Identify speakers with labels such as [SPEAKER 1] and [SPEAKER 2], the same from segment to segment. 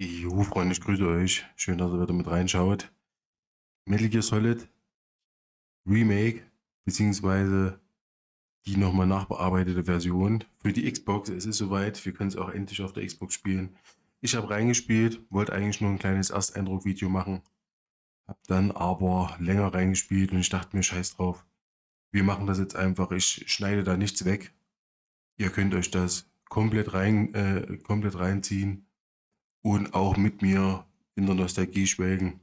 [SPEAKER 1] Jo, Freunde, ich grüße euch. Schön, dass ihr wieder mit reinschaut. Metal Gear Solid Remake, beziehungsweise die nochmal nachbearbeitete Version für die Xbox. Es ist soweit, wir können es auch endlich auf der Xbox spielen. Ich habe reingespielt, wollte eigentlich nur ein kleines Ersteindruck-Video machen, habe dann aber länger reingespielt und ich dachte mir, scheiß drauf. Wir machen das jetzt einfach, ich schneide da nichts weg. Ihr könnt euch das komplett reinziehen und auch mit mir in der Nostalgie schwelgen.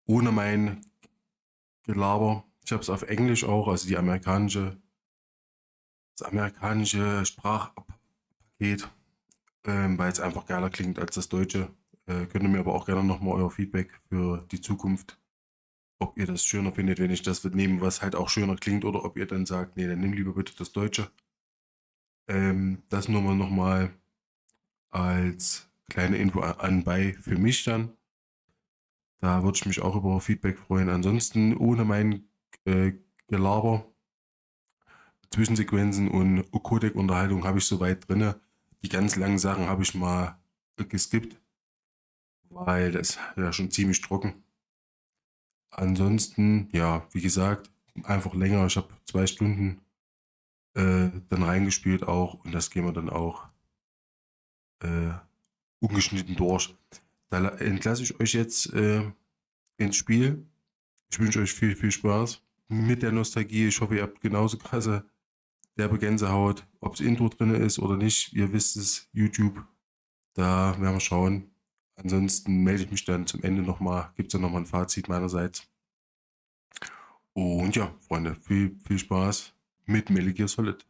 [SPEAKER 1] Ohne mein Gelaber. Ich habe es auf Englisch auch, also das amerikanische Sprachpaket, weil es einfach geiler klingt als das deutsche. Könnt ihr mir aber auch gerne nochmal euer Feedback für die Zukunft, ob ihr das schöner findet, wenn ich das nehme, was halt auch schöner klingt, oder ob ihr dann sagt, nee, dann nimm lieber bitte das deutsche. Das nur mal nochmal als kleine Info anbei für mich dann. Da würde ich mich auch über Feedback freuen. Ansonsten ohne mein Gelaber, Zwischensequenzen und Codec-Unterhaltung habe ich soweit drin. Die ganz langen Sachen habe ich mal geskippt, weil das ja schon ziemlich trocken. Ansonsten, ja, wie gesagt, einfach länger. Ich habe 2 Stunden dann reingespielt auch und das gehen wir dann auch äh, ungeschnitten durch. Da entlasse ich euch jetzt ins Spiel. Ich wünsche euch viel, viel Spaß mit der Nostalgie. Ich hoffe, ihr habt genauso krasse derbe Gänsehaut. Ob das Intro drin ist oder nicht, ihr wisst es, YouTube. Da werden wir schauen. Ansonsten melde ich mich dann zum Ende nochmal. Gibt es dann nochmal ein Fazit meinerseits. Und ja, Freunde, viel, viel Spaß mit Metal Gear Solid.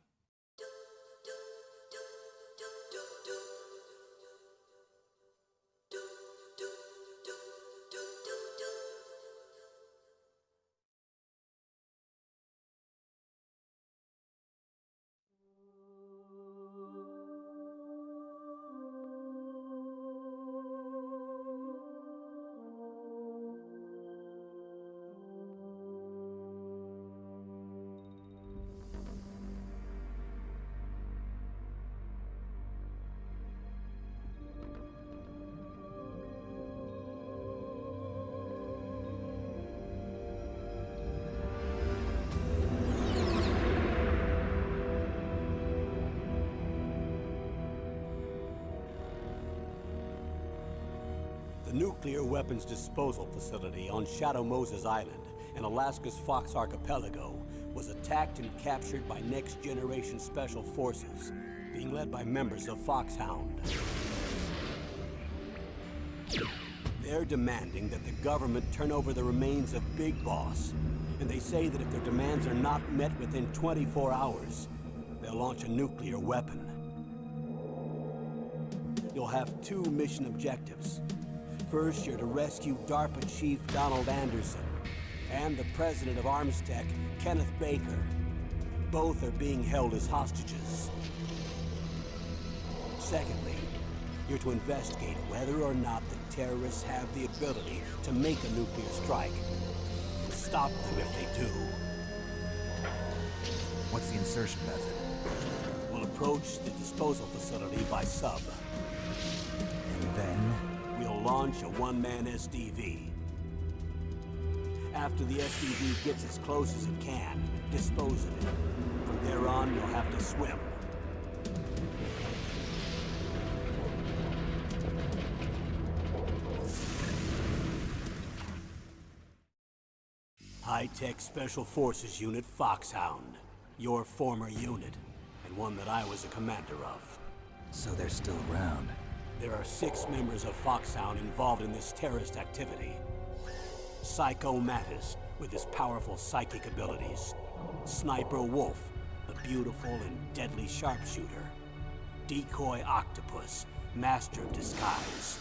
[SPEAKER 2] The nuclear weapons disposal facility on Shadow Moses Island in Alaska's Fox Archipelago was attacked and captured by next-generation special forces, being led by members of Foxhound. They're demanding that the government turn over the remains of Big Boss, and they say that if their demands are not met within 24 hours, they'll launch a nuclear weapon. You'll have 2 mission objectives. First, you're to rescue Darpa Chief Donald Anderson and the president of Armstech, Kenneth Baker. Both are being held as hostages. Secondly, you're to investigate whether or not the terrorists have the ability to make a nuclear strike and stop them if they do.
[SPEAKER 3] What's the insertion method?
[SPEAKER 2] We'll approach the disposal facility by sub.
[SPEAKER 3] And then?
[SPEAKER 2] We'll launch a one-man SDV. After the SDV gets as close as it can, dispose of it. From there on, you'll have to swim. High-Tech Special Forces Unit Foxhound. Your former unit, and one that I was a commander of.
[SPEAKER 3] So they're still around.
[SPEAKER 2] There are 6 members of Foxhound involved in this terrorist activity. Psycho Mattis, with his powerful psychic abilities. Sniper Wolf, the beautiful and deadly sharpshooter. Decoy Octopus, master of disguise.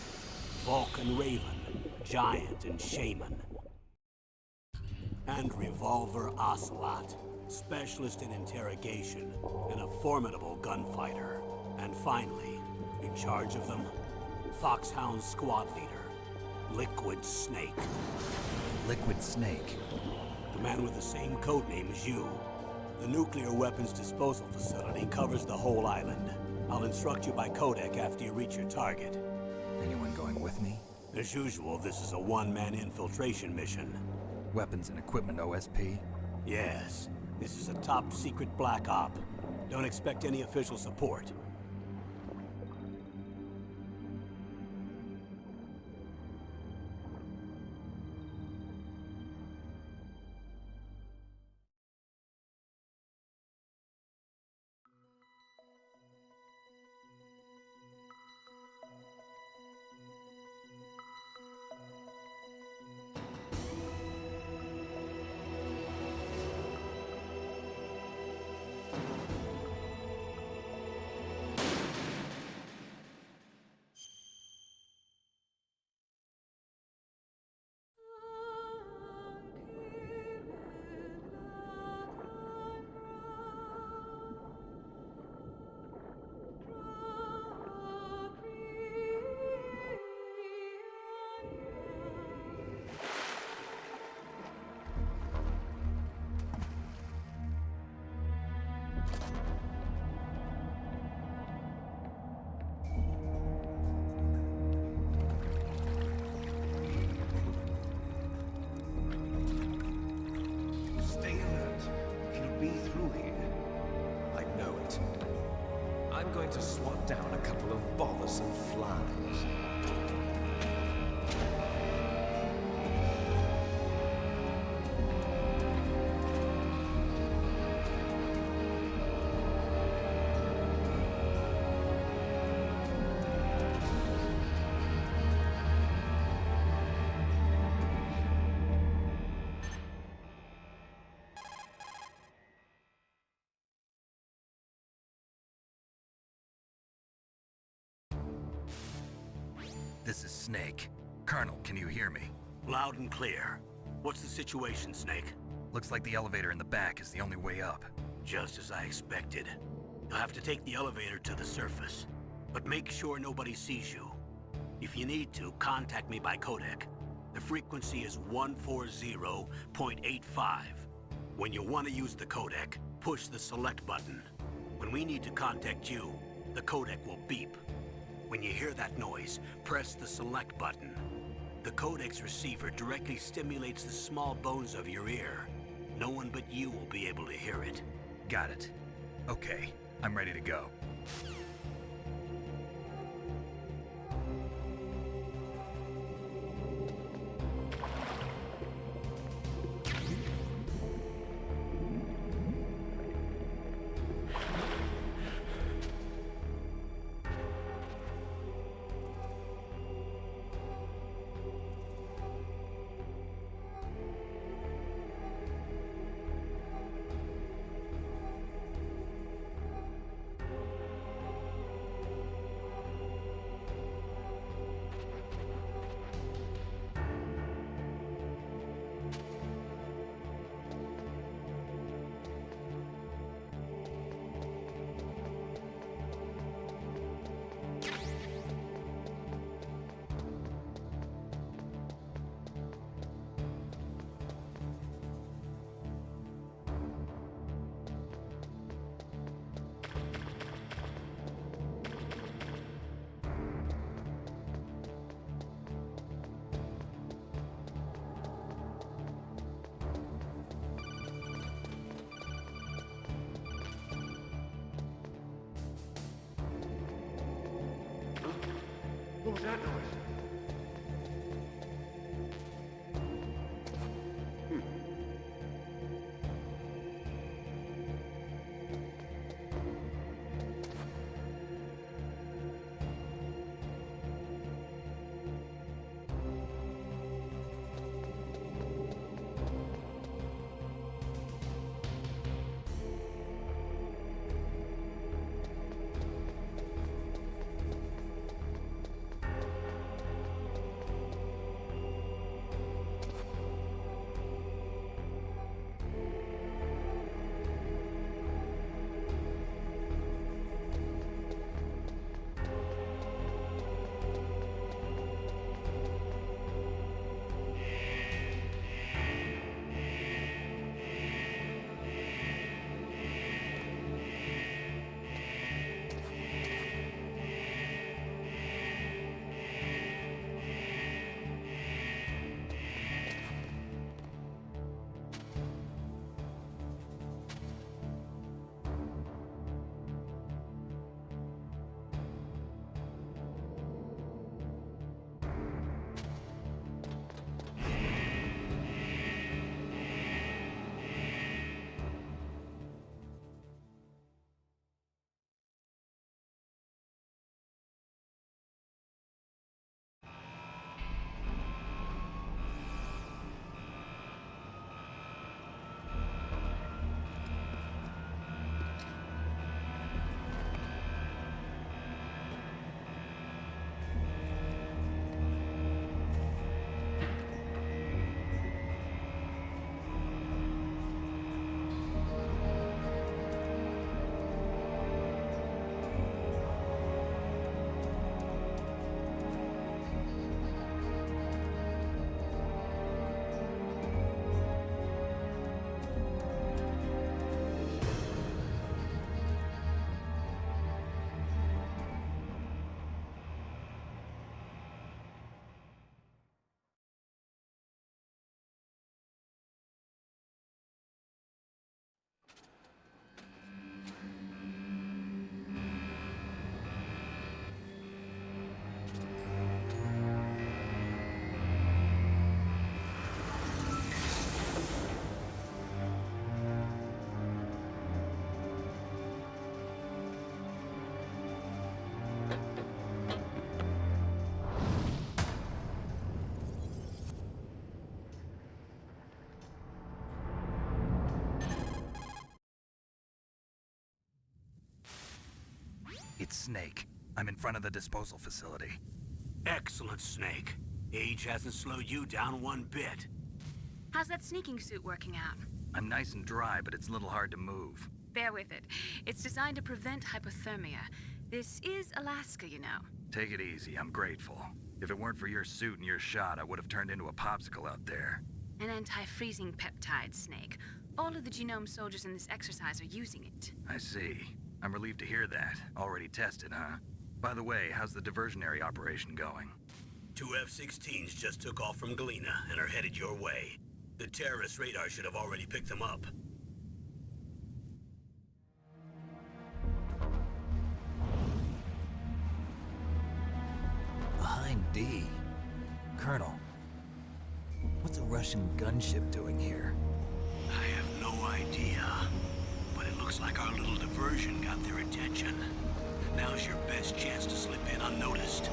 [SPEAKER 2] Vulcan Raven, giant and shaman. And Revolver Ocelot, specialist in interrogation and a formidable gunfighter. And finally, in charge of them, Foxhound squad leader, Liquid Snake.
[SPEAKER 3] Liquid Snake?
[SPEAKER 2] The man with the same codename as you. The nuclear weapons disposal facility covers the whole island. I'll instruct you by codec after you reach your target.
[SPEAKER 3] with me?
[SPEAKER 2] As usual, this is a one-man infiltration mission.
[SPEAKER 3] Weapons and equipment OSP?
[SPEAKER 2] Yes, this is a top-secret black op. Don't expect any official support.
[SPEAKER 4] Stay alert. It'll be through here. I know it. I'm going to swat down a couple of bothersome flies.
[SPEAKER 3] This is Snake. Colonel, can you hear me?
[SPEAKER 2] Loud and clear. What's the situation, Snake?
[SPEAKER 3] Looks like the elevator in the back is the only way up.
[SPEAKER 2] Just as I expected. You'll have to take the elevator to the surface. But make sure nobody sees you. If you need to, contact me by codec. The frequency is 140.85. When you want to use the codec, push the select button. When we need to contact you, the codec will beep. When you hear that noise, press the select button. The codec's receiver directly stimulates the small bones of your ear. No one but you will be able to hear it.
[SPEAKER 3] Got it. Okay, I'm ready to go.
[SPEAKER 4] What was that noise?
[SPEAKER 3] It's Snake. I'm in front of the disposal facility.
[SPEAKER 2] Excellent, Snake. Age hasn't slowed you down one bit.
[SPEAKER 5] How's that sneaking suit working out?
[SPEAKER 3] I'm nice and dry, but it's a little hard to move.
[SPEAKER 5] Bear with it. It's designed to prevent hypothermia. This is Alaska, you know.
[SPEAKER 3] Take it easy, I'm grateful. If it weren't for your suit and your shot, I would have turned into a popsicle out there.
[SPEAKER 5] An anti-freezing peptide, Snake. All of the genome soldiers in this exercise are using it.
[SPEAKER 3] I see. I'm relieved to hear that. Already tested, huh? By the way, how's the diversionary operation going?
[SPEAKER 2] 2 F-16s just took off from Galena and are headed your way. The terrorist radar should have already picked them up.
[SPEAKER 3] Behind D. Colonel, what's a Russian gunship doing here?
[SPEAKER 2] I have no idea, but it looks like our little diversion got their attention. Now's your best chance to slip in unnoticed.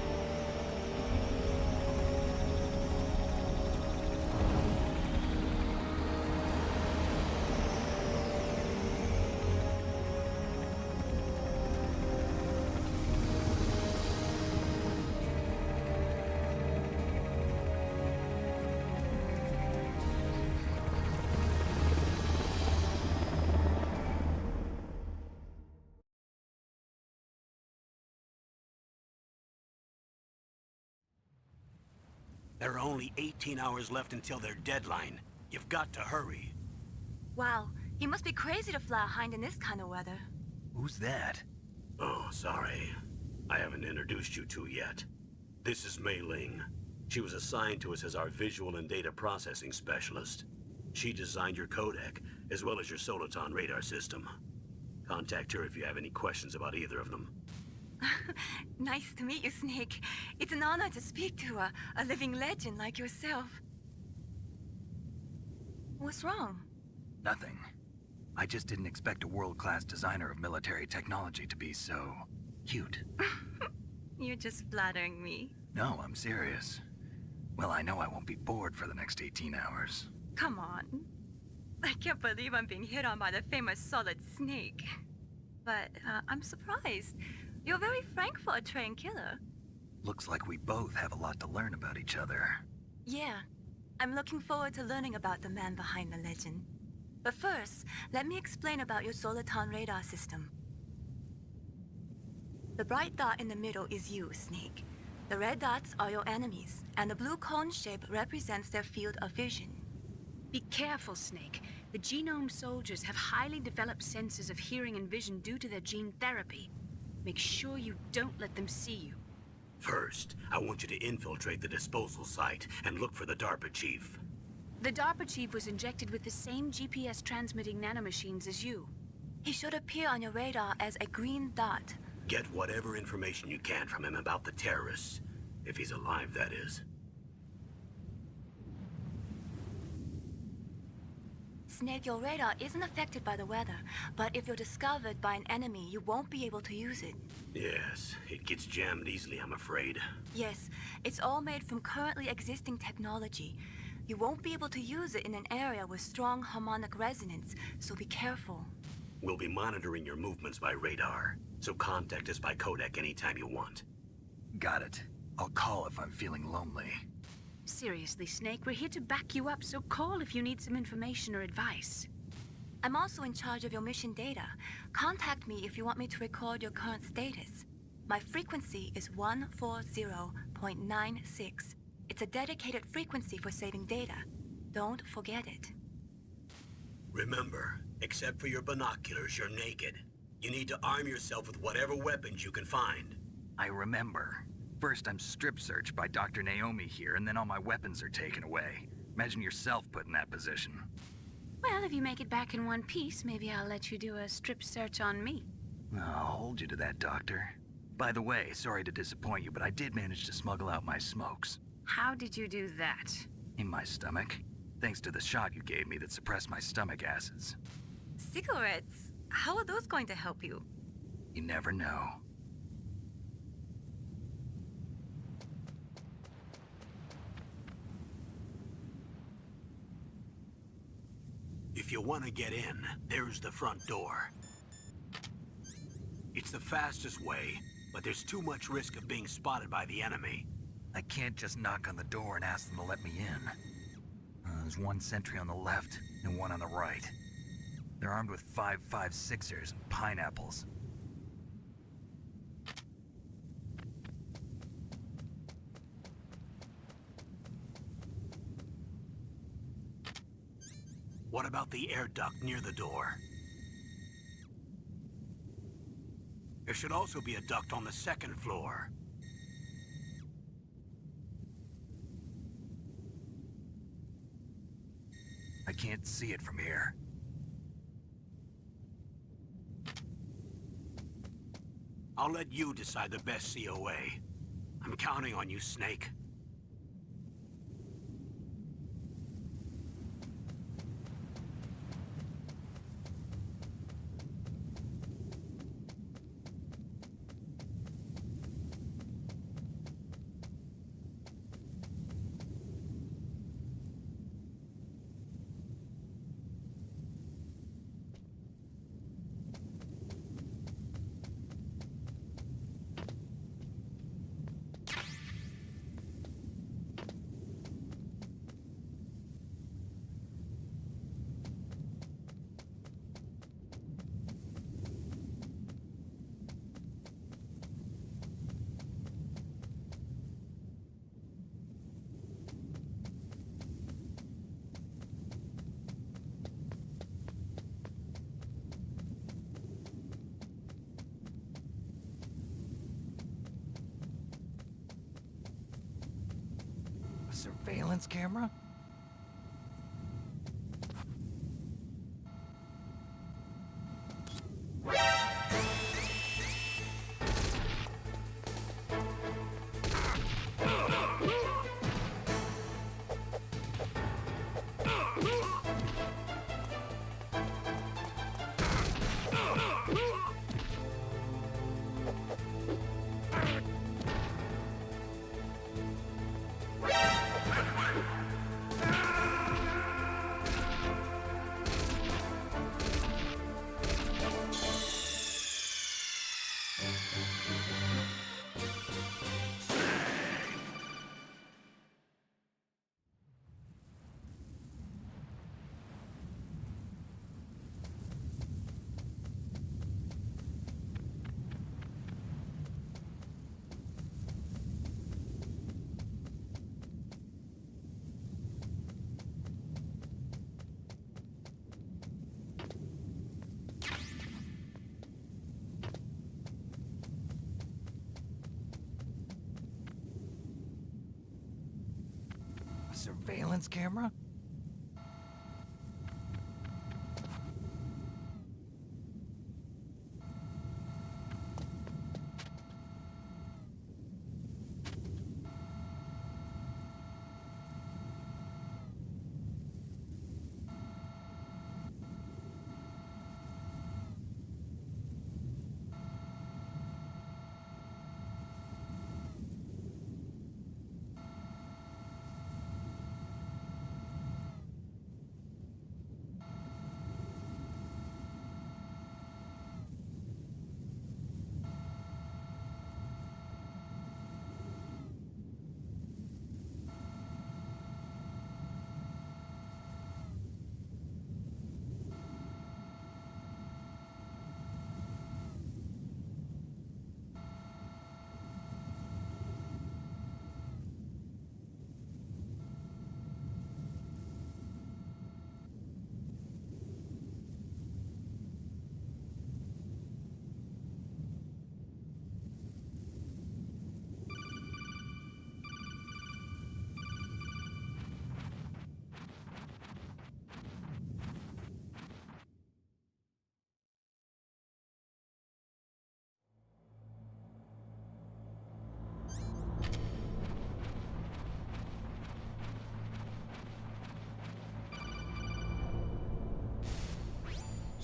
[SPEAKER 2] There are only 18 hours left until their deadline. You've got to hurry.
[SPEAKER 5] Wow, you must be crazy to fly a hind in this kind of weather.
[SPEAKER 3] Who's that?
[SPEAKER 2] Oh, sorry. I haven't introduced you to yet. This is Mei Ling. She was assigned to us as our visual and data processing specialist. She designed your codec, as well as your Soliton radar system. Contact her if you have any questions about either of them.
[SPEAKER 5] Nice to meet you, Snake. It's an honor to speak to a living legend like yourself. What's wrong?
[SPEAKER 3] Nothing. I just didn't expect a world-class designer of military technology to be so cute.
[SPEAKER 5] You're just flattering me.
[SPEAKER 3] No, I'm serious. Well, I know I won't be bored for the next 18 hours.
[SPEAKER 5] Come on. I can't believe I'm being hit on by the famous Solid Snake. But I'm surprised. You're very frank for a trained killer.
[SPEAKER 3] Looks like we both have a lot to learn about each other.
[SPEAKER 5] Yeah. I'm looking forward to learning about the man behind the legend. But first, let me explain about your Soliton radar system. The bright dot in the middle is you, Snake. The red dots are your enemies, and the blue cone shape represents their field of vision. Be careful, Snake. The genome soldiers have highly developed senses of hearing and vision due to their gene therapy. Make sure you don't let them see you.
[SPEAKER 2] First, I want you to infiltrate the disposal site and look for the Darpa chief.
[SPEAKER 5] The Darpa chief was injected with the same GPS transmitting nanomachines as you. He should appear on your radar as a green dot.
[SPEAKER 2] Get whatever information you can from him about the terrorists. If he's alive, that is.
[SPEAKER 5] Snake, your radar isn't affected by the weather, but if you're discovered by an enemy, you won't be able to use it.
[SPEAKER 2] Yes, it gets jammed easily, I'm afraid.
[SPEAKER 5] Yes, it's all made from currently existing technology. You won't be able to use it in an area with strong harmonic resonance, so be careful.
[SPEAKER 2] We'll be monitoring your movements by radar, so contact us by codec anytime you want.
[SPEAKER 3] Got it. I'll call if I'm feeling lonely.
[SPEAKER 5] Seriously, Snake, we're here to back you up, so call if you need some information or advice. I'm also in charge of your mission data. Contact me if you want me to record your current status. My frequency is 140.96. It's a dedicated frequency for saving data. Don't forget it.
[SPEAKER 2] Remember, except for your binoculars, you're naked. You need to arm yourself with whatever weapons you can find.
[SPEAKER 3] I remember. First, I'm strip searched by Dr. Naomi here, and then all my weapons are taken away. Imagine yourself put in that position.
[SPEAKER 5] Well, if you make it back in one piece, maybe I'll let you do a strip search on me.
[SPEAKER 3] I'll hold you to that, Doctor. By the way, sorry to disappoint you, but I did manage to smuggle out my smokes.
[SPEAKER 5] How did you do that?
[SPEAKER 3] In my stomach. Thanks to the shot you gave me that suppressed my stomach acids.
[SPEAKER 5] Cigarettes? How are those going to help you?
[SPEAKER 3] You never know.
[SPEAKER 2] If you want to get in, there's the front door. It's It's the fastest way, but there's too much risk of being spotted by the enemy.
[SPEAKER 3] I can't just knock on the door and ask them to let me in. There's one sentry on the left and one on the right. They're armed with 5.56ers and pineapples.
[SPEAKER 2] What about the air duct near the door? There should also be a duct on the second floor.
[SPEAKER 3] I can't see it from here.
[SPEAKER 2] I'll let you decide the best COA. I'm counting on you, Snake.
[SPEAKER 3] Surveillance camera? Surveillance camera?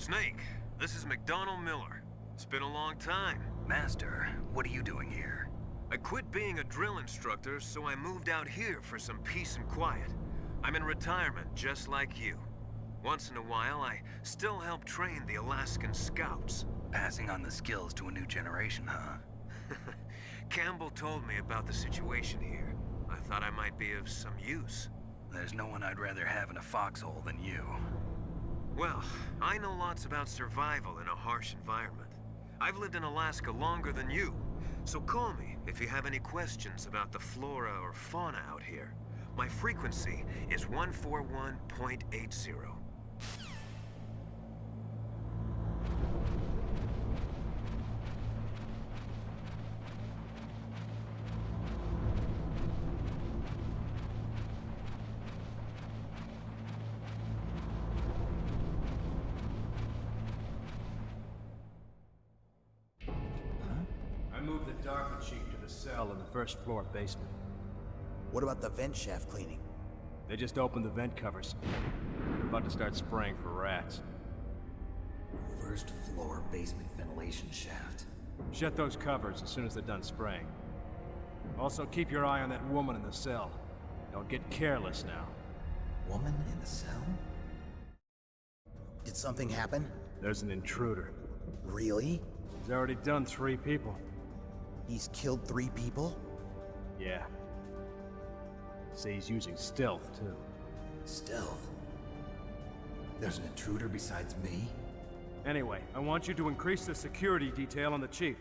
[SPEAKER 4] Snake, this is McDonald Miller. It's been a long time.
[SPEAKER 3] Master, what are you doing here?
[SPEAKER 4] I quit being a drill instructor, so I moved out here for some peace and quiet. I'm in retirement, just like you. Once in a while, I still help train the Alaskan Scouts.
[SPEAKER 3] Passing on the skills to a new generation, huh?
[SPEAKER 4] Campbell told me about the situation here. I thought I might be of some use.
[SPEAKER 3] There's no one I'd rather have in a foxhole than you.
[SPEAKER 4] Well, I know lots about survival in a harsh environment. I've lived in Alaska longer than you, so call me if you have any questions about the flora or fauna out here. My frequency is 141.80.
[SPEAKER 6] I moved the Darpa chief to the cell in the first floor basement.
[SPEAKER 7] What about the vent shaft cleaning?
[SPEAKER 6] They just opened the vent covers. They're about to start spraying for rats.
[SPEAKER 8] First floor basement ventilation shaft.
[SPEAKER 6] Shut those covers as soon as they're done spraying. Also, keep your eye on that woman in the cell. Don't get careless now.
[SPEAKER 8] Woman in the cell?
[SPEAKER 7] Did something happen?
[SPEAKER 6] There's an intruder.
[SPEAKER 7] Really?
[SPEAKER 6] He's already done 3 people.
[SPEAKER 7] He's killed 3 people?
[SPEAKER 6] Yeah. Say he's using stealth, too.
[SPEAKER 8] Stealth? There's an intruder besides me?
[SPEAKER 6] Anyway, I want you to increase the security detail on the chief.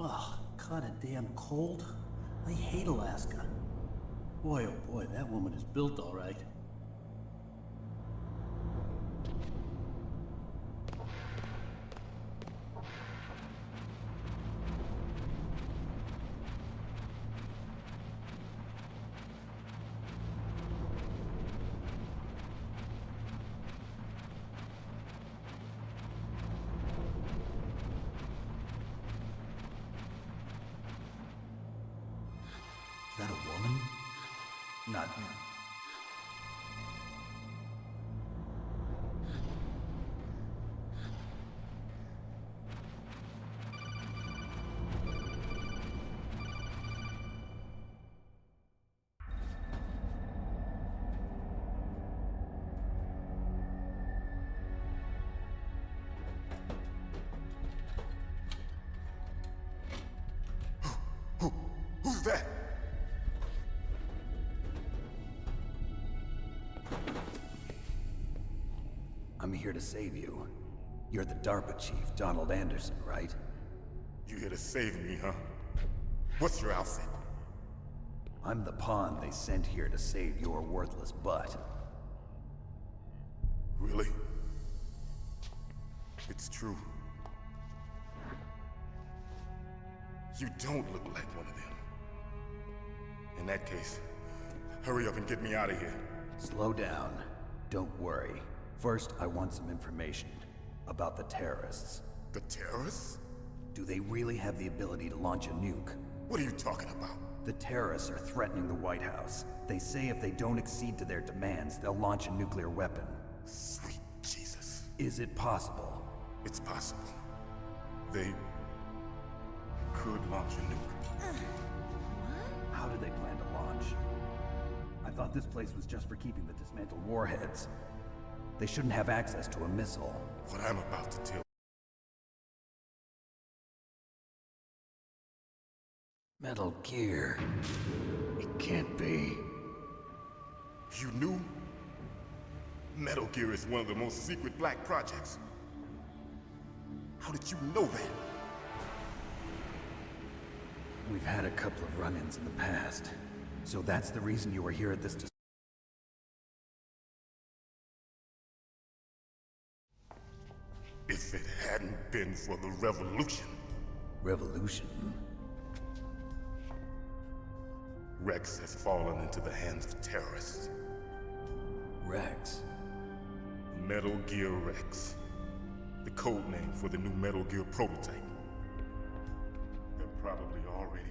[SPEAKER 2] Ugh, kinda damn cold. I hate Alaska. Boy, oh boy, that woman is built all right.
[SPEAKER 8] Is that a woman? Not him.
[SPEAKER 9] Who's that?
[SPEAKER 8] I'm here to save you. You're the Darpa chief, Donald Anderson, right?
[SPEAKER 9] You here to save me, huh? What's your outfit?
[SPEAKER 8] I'm the pawn they sent here to save your worthless butt.
[SPEAKER 9] Really? It's true. You don't look like one of them. In that case, hurry up and get me out of here.
[SPEAKER 8] Slow down. Don't worry. First, I want some information about the terrorists.
[SPEAKER 9] The terrorists?
[SPEAKER 8] Do they really have the ability to launch a nuke?
[SPEAKER 9] What are you talking about?
[SPEAKER 8] The terrorists are threatening the White House. They say if they don't accede to their demands, they'll launch a nuclear weapon.
[SPEAKER 9] Sweet Jesus.
[SPEAKER 8] Is it possible?
[SPEAKER 9] It's possible. They could launch a nuke.
[SPEAKER 8] How do they plan to launch? I thought this place was just for keeping the dismantled warheads. They shouldn't have access to a missile.
[SPEAKER 9] What I'm about to tell.
[SPEAKER 8] Metal Gear. It can't be.
[SPEAKER 9] You knew? Metal Gear is one of the most secret black projects. How did you know that?
[SPEAKER 8] We've had a couple of run-ins in the past. So that's the reason you were here at this
[SPEAKER 9] If it hadn't been for the revolution.
[SPEAKER 8] revolution.
[SPEAKER 9] Rex has fallen into the hands of terrorists.
[SPEAKER 8] Rex.
[SPEAKER 9] Metal Gear Rex. The code name for the new Metal Gear prototype. They're probably already...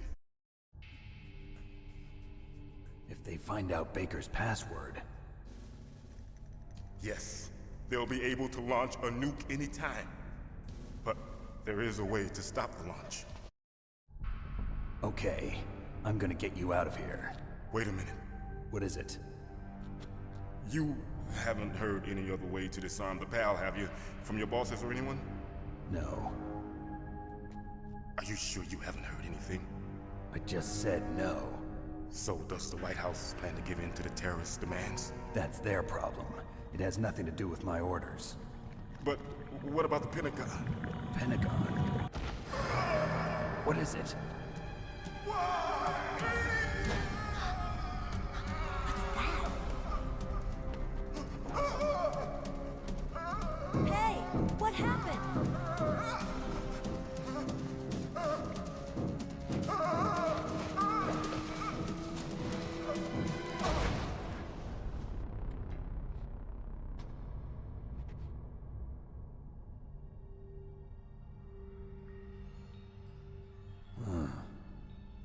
[SPEAKER 8] If they find out Baker's password.
[SPEAKER 9] Yes, they'll be able to launch a nuke anytime. But there is a way to stop the launch.
[SPEAKER 8] Okay, I'm gonna get you out of here.
[SPEAKER 9] Wait a minute.
[SPEAKER 8] What is it?
[SPEAKER 9] You haven't heard any other way to disarm the PAL, have you? From your bosses or anyone?
[SPEAKER 8] No.
[SPEAKER 9] Are you sure you haven't heard anything?
[SPEAKER 8] I just said no.
[SPEAKER 9] So does the White House plan to give in to the terrorists' demands?
[SPEAKER 8] That's their problem. It has nothing to do with my orders.
[SPEAKER 9] But what about the Pentagon?
[SPEAKER 8] Pentagon? What is it?
[SPEAKER 5] Hey, what happened?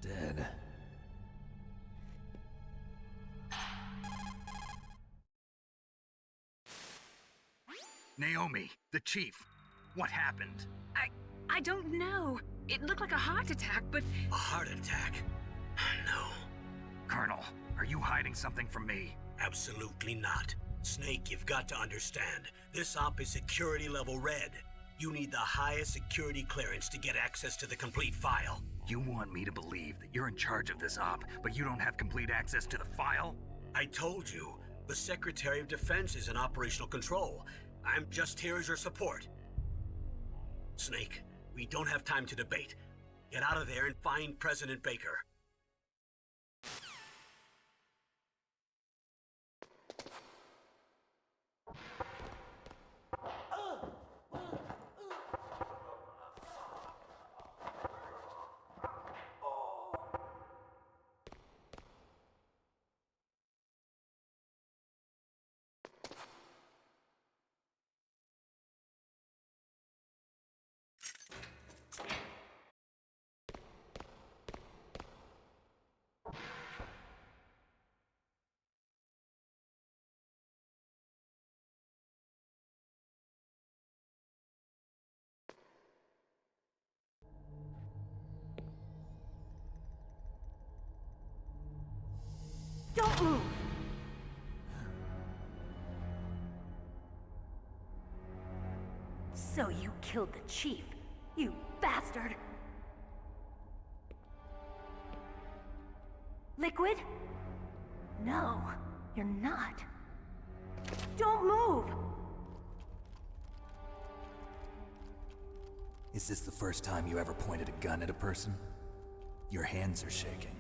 [SPEAKER 8] Dead.
[SPEAKER 3] Naomi, the chief. What happened?
[SPEAKER 10] I don't know. It looked like a heart attack, but...
[SPEAKER 2] A heart attack? No,
[SPEAKER 3] Colonel, are you hiding something from me?
[SPEAKER 2] absolutely not. Snake, you've got to understand. This op is security level red. You need the highest security clearance to get access to the complete file.
[SPEAKER 3] You want me to believe that you're in charge of this op, but you don't have complete access to the file?
[SPEAKER 2] I told you, the Secretary of Defense is in operational control. I'm just here as your support. Snake, we don't have time to debate. Get out of there and find President Baker.
[SPEAKER 11] Don't move! So you killed the chief, you bastard! Liquid? No, you're not. Don't move!
[SPEAKER 3] Is this the first time you ever pointed a gun at a person? Your hands are shaking.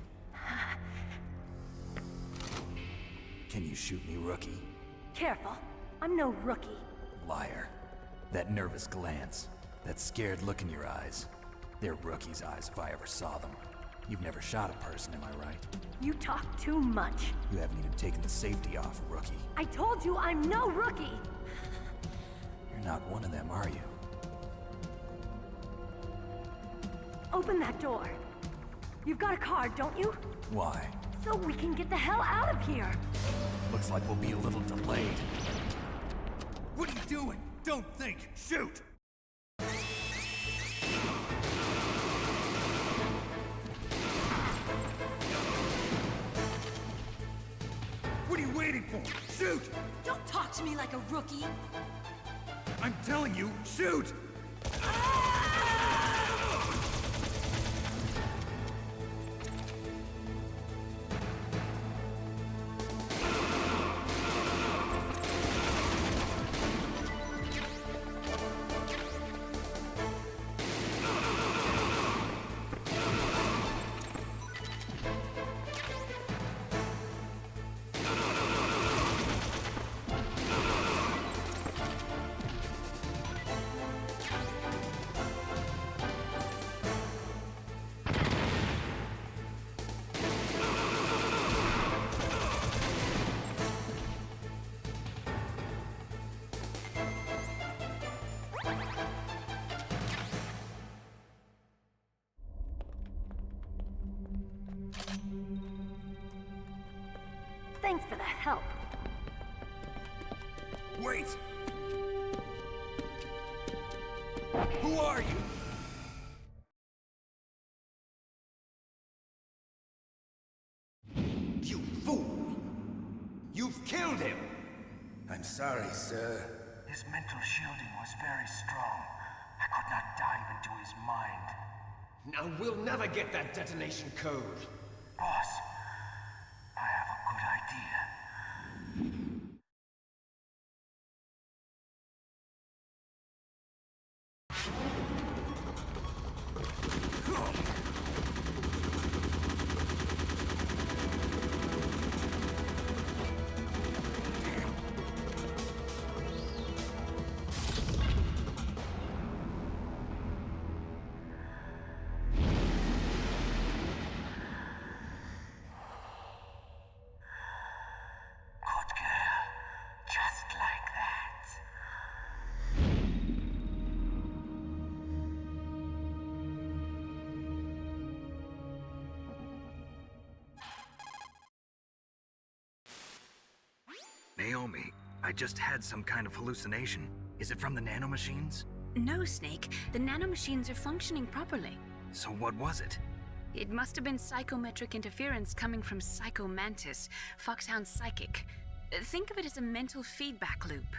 [SPEAKER 3] Can you shoot me, rookie?
[SPEAKER 11] Careful, I'm no rookie.
[SPEAKER 3] Liar. That nervous glance, that scared look in your eyes. They're rookie's eyes if I ever saw them. You've never shot a person, am I right?
[SPEAKER 11] You talk too much.
[SPEAKER 3] You haven't even taken the safety off, rookie.
[SPEAKER 11] I told you I'm no rookie!
[SPEAKER 3] You're not one of them, are you?
[SPEAKER 11] Open that door. You've got a card, don't you?
[SPEAKER 3] Why?
[SPEAKER 11] So we can get the hell out of here!
[SPEAKER 3] Looks like we'll be a little delayed. What are you doing? Don't think! Shoot! What are you waiting for? Shoot!
[SPEAKER 11] Don't talk to me like a rookie!
[SPEAKER 3] I'm telling you, shoot!
[SPEAKER 11] Thanks for the help.
[SPEAKER 3] Wait! Who are you?
[SPEAKER 12] You fool! You've killed him! I'm sorry, sir.
[SPEAKER 13] His mental shielding was very strong. I could not dive into his mind.
[SPEAKER 12] Now we'll never get that detonation code.
[SPEAKER 13] Boss, I have a good idea.
[SPEAKER 3] Naomi, I just had some kind of hallucination. Is it from the nanomachines?
[SPEAKER 10] No, Snake. The nanomachines are functioning properly.
[SPEAKER 3] So what was it?
[SPEAKER 10] It must have been psychometric interference coming from Psycho Mantis, Foxhound's psychic. Think of it as a mental feedback loop.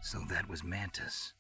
[SPEAKER 3] So that was Mantis.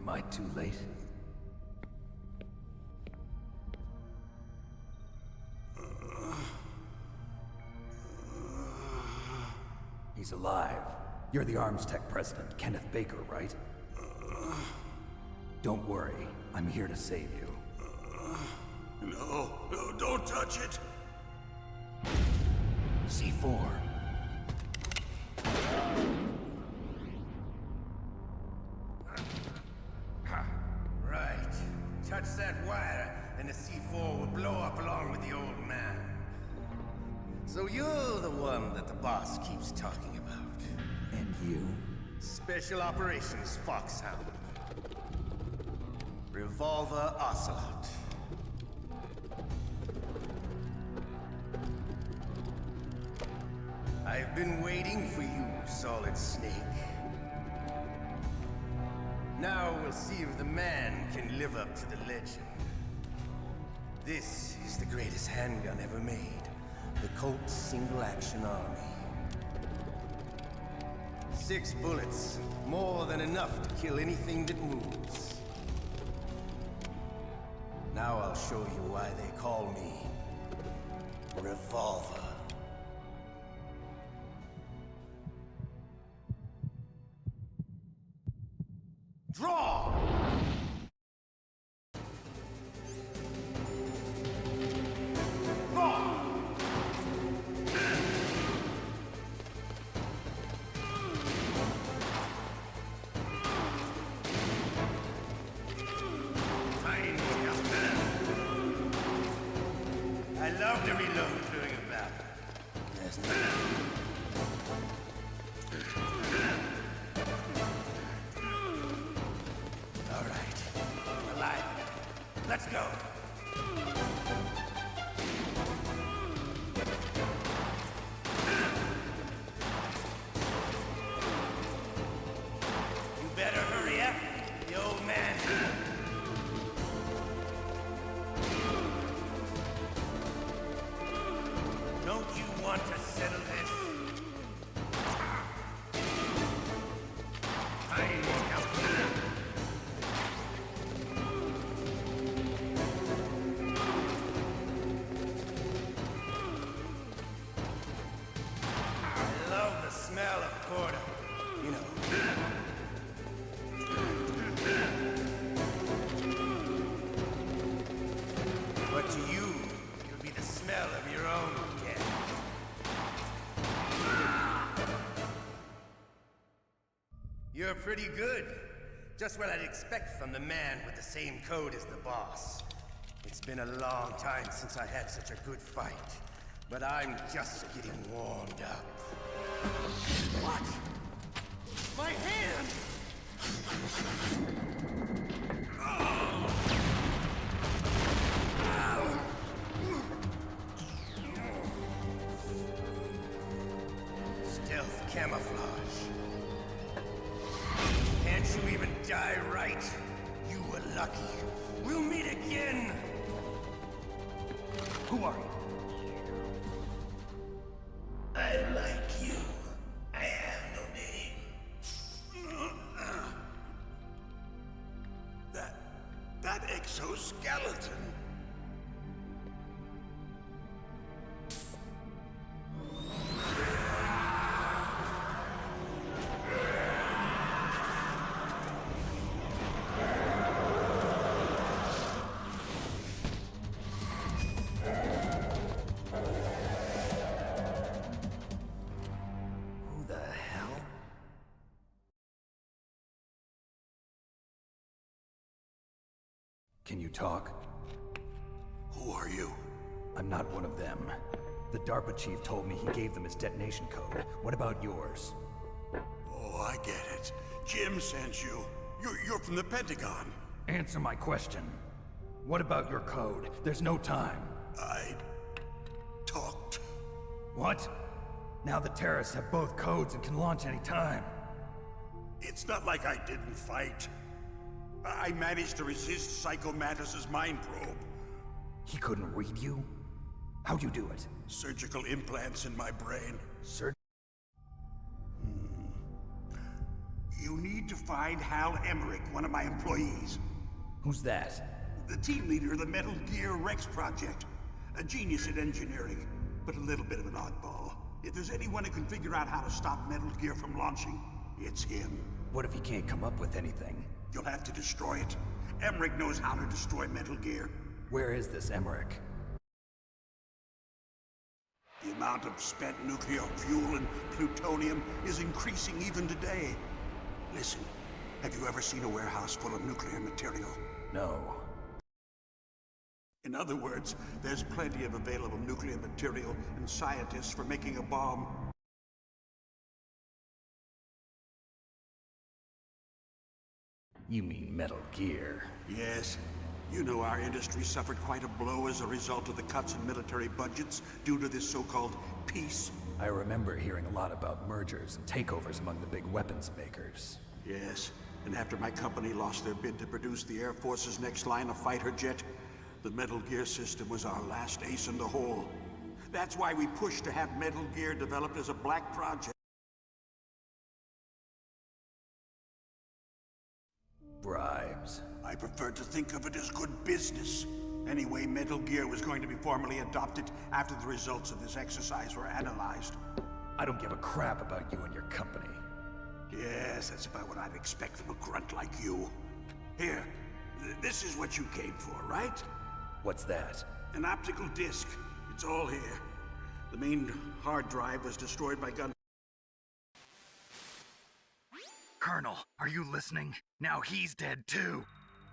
[SPEAKER 8] Am I too late? He's alive. You're the arms tech president, Kenneth Baker, right? Don't worry, I'm here to save you.
[SPEAKER 12] No, don't touch it!
[SPEAKER 8] C4.
[SPEAKER 12] Right. Touch that wire, and the C4 will blow up along with the old man. So you're the one that the boss keeps talking about.
[SPEAKER 8] And you?
[SPEAKER 12] Special Operations Foxhound. Revolver Ocelot. I've been waiting for you, Solid Snake. Now we'll see if the man can live up to the legend. This is the greatest handgun ever made. The Colt Single Action Army. 6 bullets, more than enough to kill anything that moves. Now I'll show you why they call me Revolver. Draw! I love to reload during a battle. There's all right. Alive. Let's go. You better hurry up. The old man. Don't you want to settle this? I love the smell of porter. You know. But to you, it would be the smell of your own death. You're pretty good. Just what I'd expect from the man with the same code as the boss. It's been a long time since I had such a good fight, but I'm just getting warmed up. What? My hand! Stealth camouflage. Can't you even die right? You were lucky. We'll meet again! Who are you? I like you. I have no name. That exoskeleton.
[SPEAKER 8] Who the hell? Can you talk?
[SPEAKER 12] Who are you?
[SPEAKER 8] I'm not one of them. The Darpa chief told me he gave them his detonation code. What about yours?
[SPEAKER 12] Oh, I get it. Jim sent you. You're from the Pentagon.
[SPEAKER 8] Answer my question. What about your code? There's no time.
[SPEAKER 12] I talked.
[SPEAKER 8] What? Now the terrorists have both codes and can launch any time.
[SPEAKER 12] It's not like I didn't fight. I managed to resist Psycho Mantis's mind probe.
[SPEAKER 8] He couldn't read you? How'd you do it?
[SPEAKER 12] Surgical implants in my brain.
[SPEAKER 8] Sir?
[SPEAKER 12] You
[SPEAKER 14] You need to find Hal Emmerich, one of my employees.
[SPEAKER 8] Who's that?
[SPEAKER 14] The team leader of the Metal Gear Rex project. A genius at engineering, but a little bit of an oddball. If there's anyone who can figure out how to stop Metal Gear from launching, it's him.
[SPEAKER 8] What if he can't come up with anything?
[SPEAKER 14] You'll have to destroy it. Emmerich knows how to destroy Metal Gear.
[SPEAKER 8] Where is this Emmerich?
[SPEAKER 14] The amount of spent nuclear fuel and plutonium is increasing even today. Listen, have you ever seen a warehouse full of nuclear material?
[SPEAKER 8] No.
[SPEAKER 14] In other words, there's plenty of available nuclear material and scientists for making a bomb.
[SPEAKER 8] You mean Metal Gear?
[SPEAKER 14] Yes. You know our industry suffered quite a blow as a result of the cuts in military budgets due to this so-called peace.
[SPEAKER 8] I remember hearing a lot about mergers and takeovers among the big weapons makers.
[SPEAKER 14] Yes, and after my company lost their bid to produce the Air Force's next line of fighter jet, the Metal Gear system was our last ace in the hole. That's why we pushed to have Metal Gear developed as a black project.
[SPEAKER 8] Bribes.
[SPEAKER 14] I prefer to think of it as good business. Anyway, Metal Gear was going to be formally adopted after the results of this exercise were analyzed.
[SPEAKER 8] I don't give a crap about you and your company.
[SPEAKER 14] Yes, that's about what I'd expect from a grunt like you. Here, this is what you came for, right?
[SPEAKER 8] What's that?
[SPEAKER 14] An optical disc. It's all here. The main hard drive was destroyed by gun.
[SPEAKER 3] Colonel, are you listening? Now he's dead too.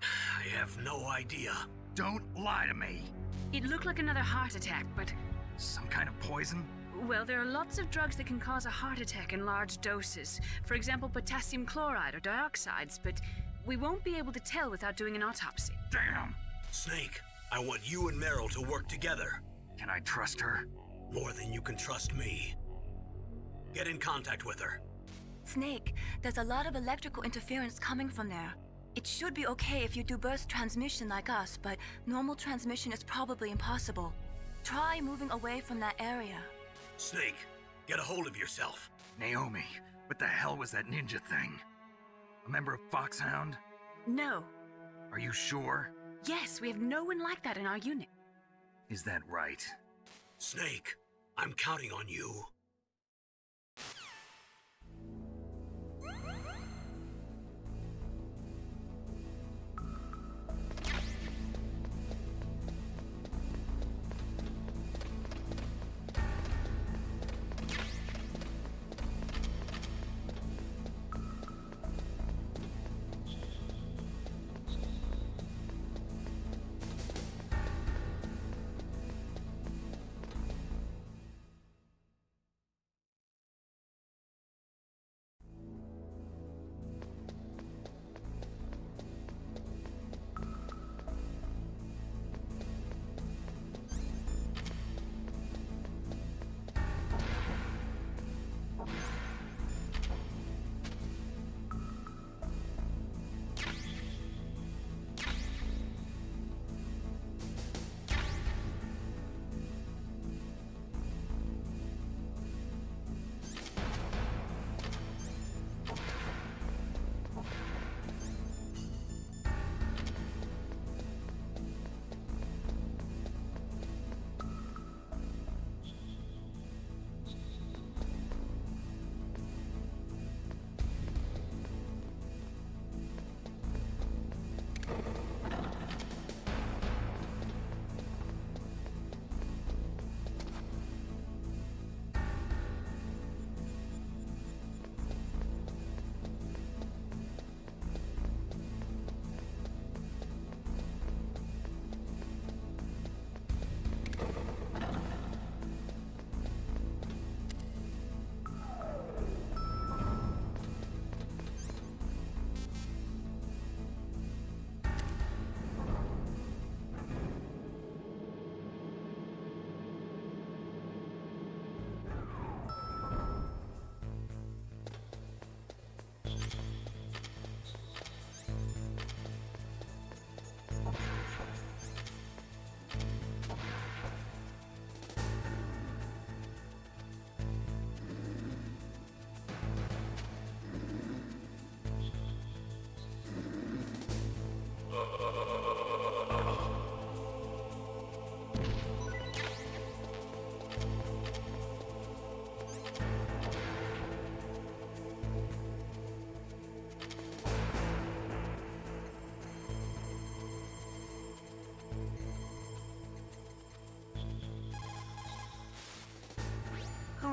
[SPEAKER 2] I have no idea.
[SPEAKER 3] Don't lie to me.
[SPEAKER 10] It looked like another heart attack, but...
[SPEAKER 3] Some kind of poison?
[SPEAKER 10] Well, there are lots of drugs that can cause a heart attack in large doses. For example, potassium chloride or dioxides, but we won't be able to tell without doing an autopsy.
[SPEAKER 3] Damn!
[SPEAKER 2] Snake, I want you and Meryl to work together.
[SPEAKER 3] Can I trust her?
[SPEAKER 2] More than you can trust me. Get in contact with her.
[SPEAKER 5] Snake, there's a lot of electrical interference coming from there. It should be okay if you do burst transmission like us, but normal transmission is probably impossible. Try moving away from that area.
[SPEAKER 2] Snake, get a hold of yourself.
[SPEAKER 3] Naomi, what the hell was that ninja thing? A member of Foxhound?
[SPEAKER 10] No.
[SPEAKER 3] Are you sure?
[SPEAKER 10] Yes, we have no one like that in our unit.
[SPEAKER 3] Is that right?
[SPEAKER 2] Snake, I'm counting on you.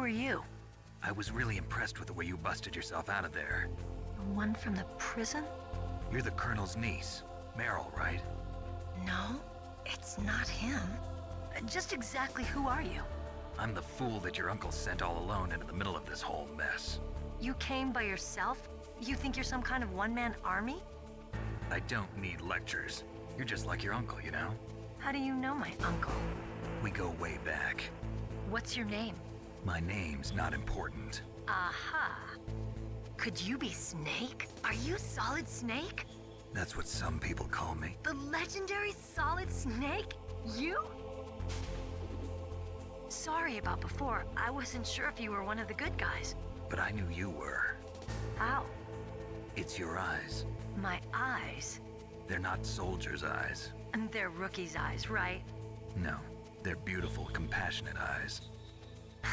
[SPEAKER 13] are you?
[SPEAKER 3] I was really impressed with the way you busted yourself out of there.
[SPEAKER 13] The one from the prison?
[SPEAKER 3] You're the Colonel's niece, Meryl, right?
[SPEAKER 13] No, it's not him. Just exactly who are you?
[SPEAKER 3] I'm the fool that your uncle sent all alone into the middle of this whole mess.
[SPEAKER 13] You came by yourself? You think you're some kind of one-man army?
[SPEAKER 3] I don't need lectures. You're just like your uncle, you know?
[SPEAKER 13] How do you know my uncle?
[SPEAKER 3] We go way back.
[SPEAKER 13] What's your name?
[SPEAKER 3] My name's not important.
[SPEAKER 13] Aha. Could you be Snake? Are you Solid Snake?
[SPEAKER 3] That's what some people call me.
[SPEAKER 13] The legendary Solid Snake? You? Sorry about before. I wasn't sure if you were one of the good guys.
[SPEAKER 3] But I knew you were.
[SPEAKER 13] How?
[SPEAKER 3] It's your eyes.
[SPEAKER 13] My eyes?
[SPEAKER 3] They're not soldiers' eyes.
[SPEAKER 13] And they're rookies' eyes, right?
[SPEAKER 3] No, they're beautiful, compassionate eyes.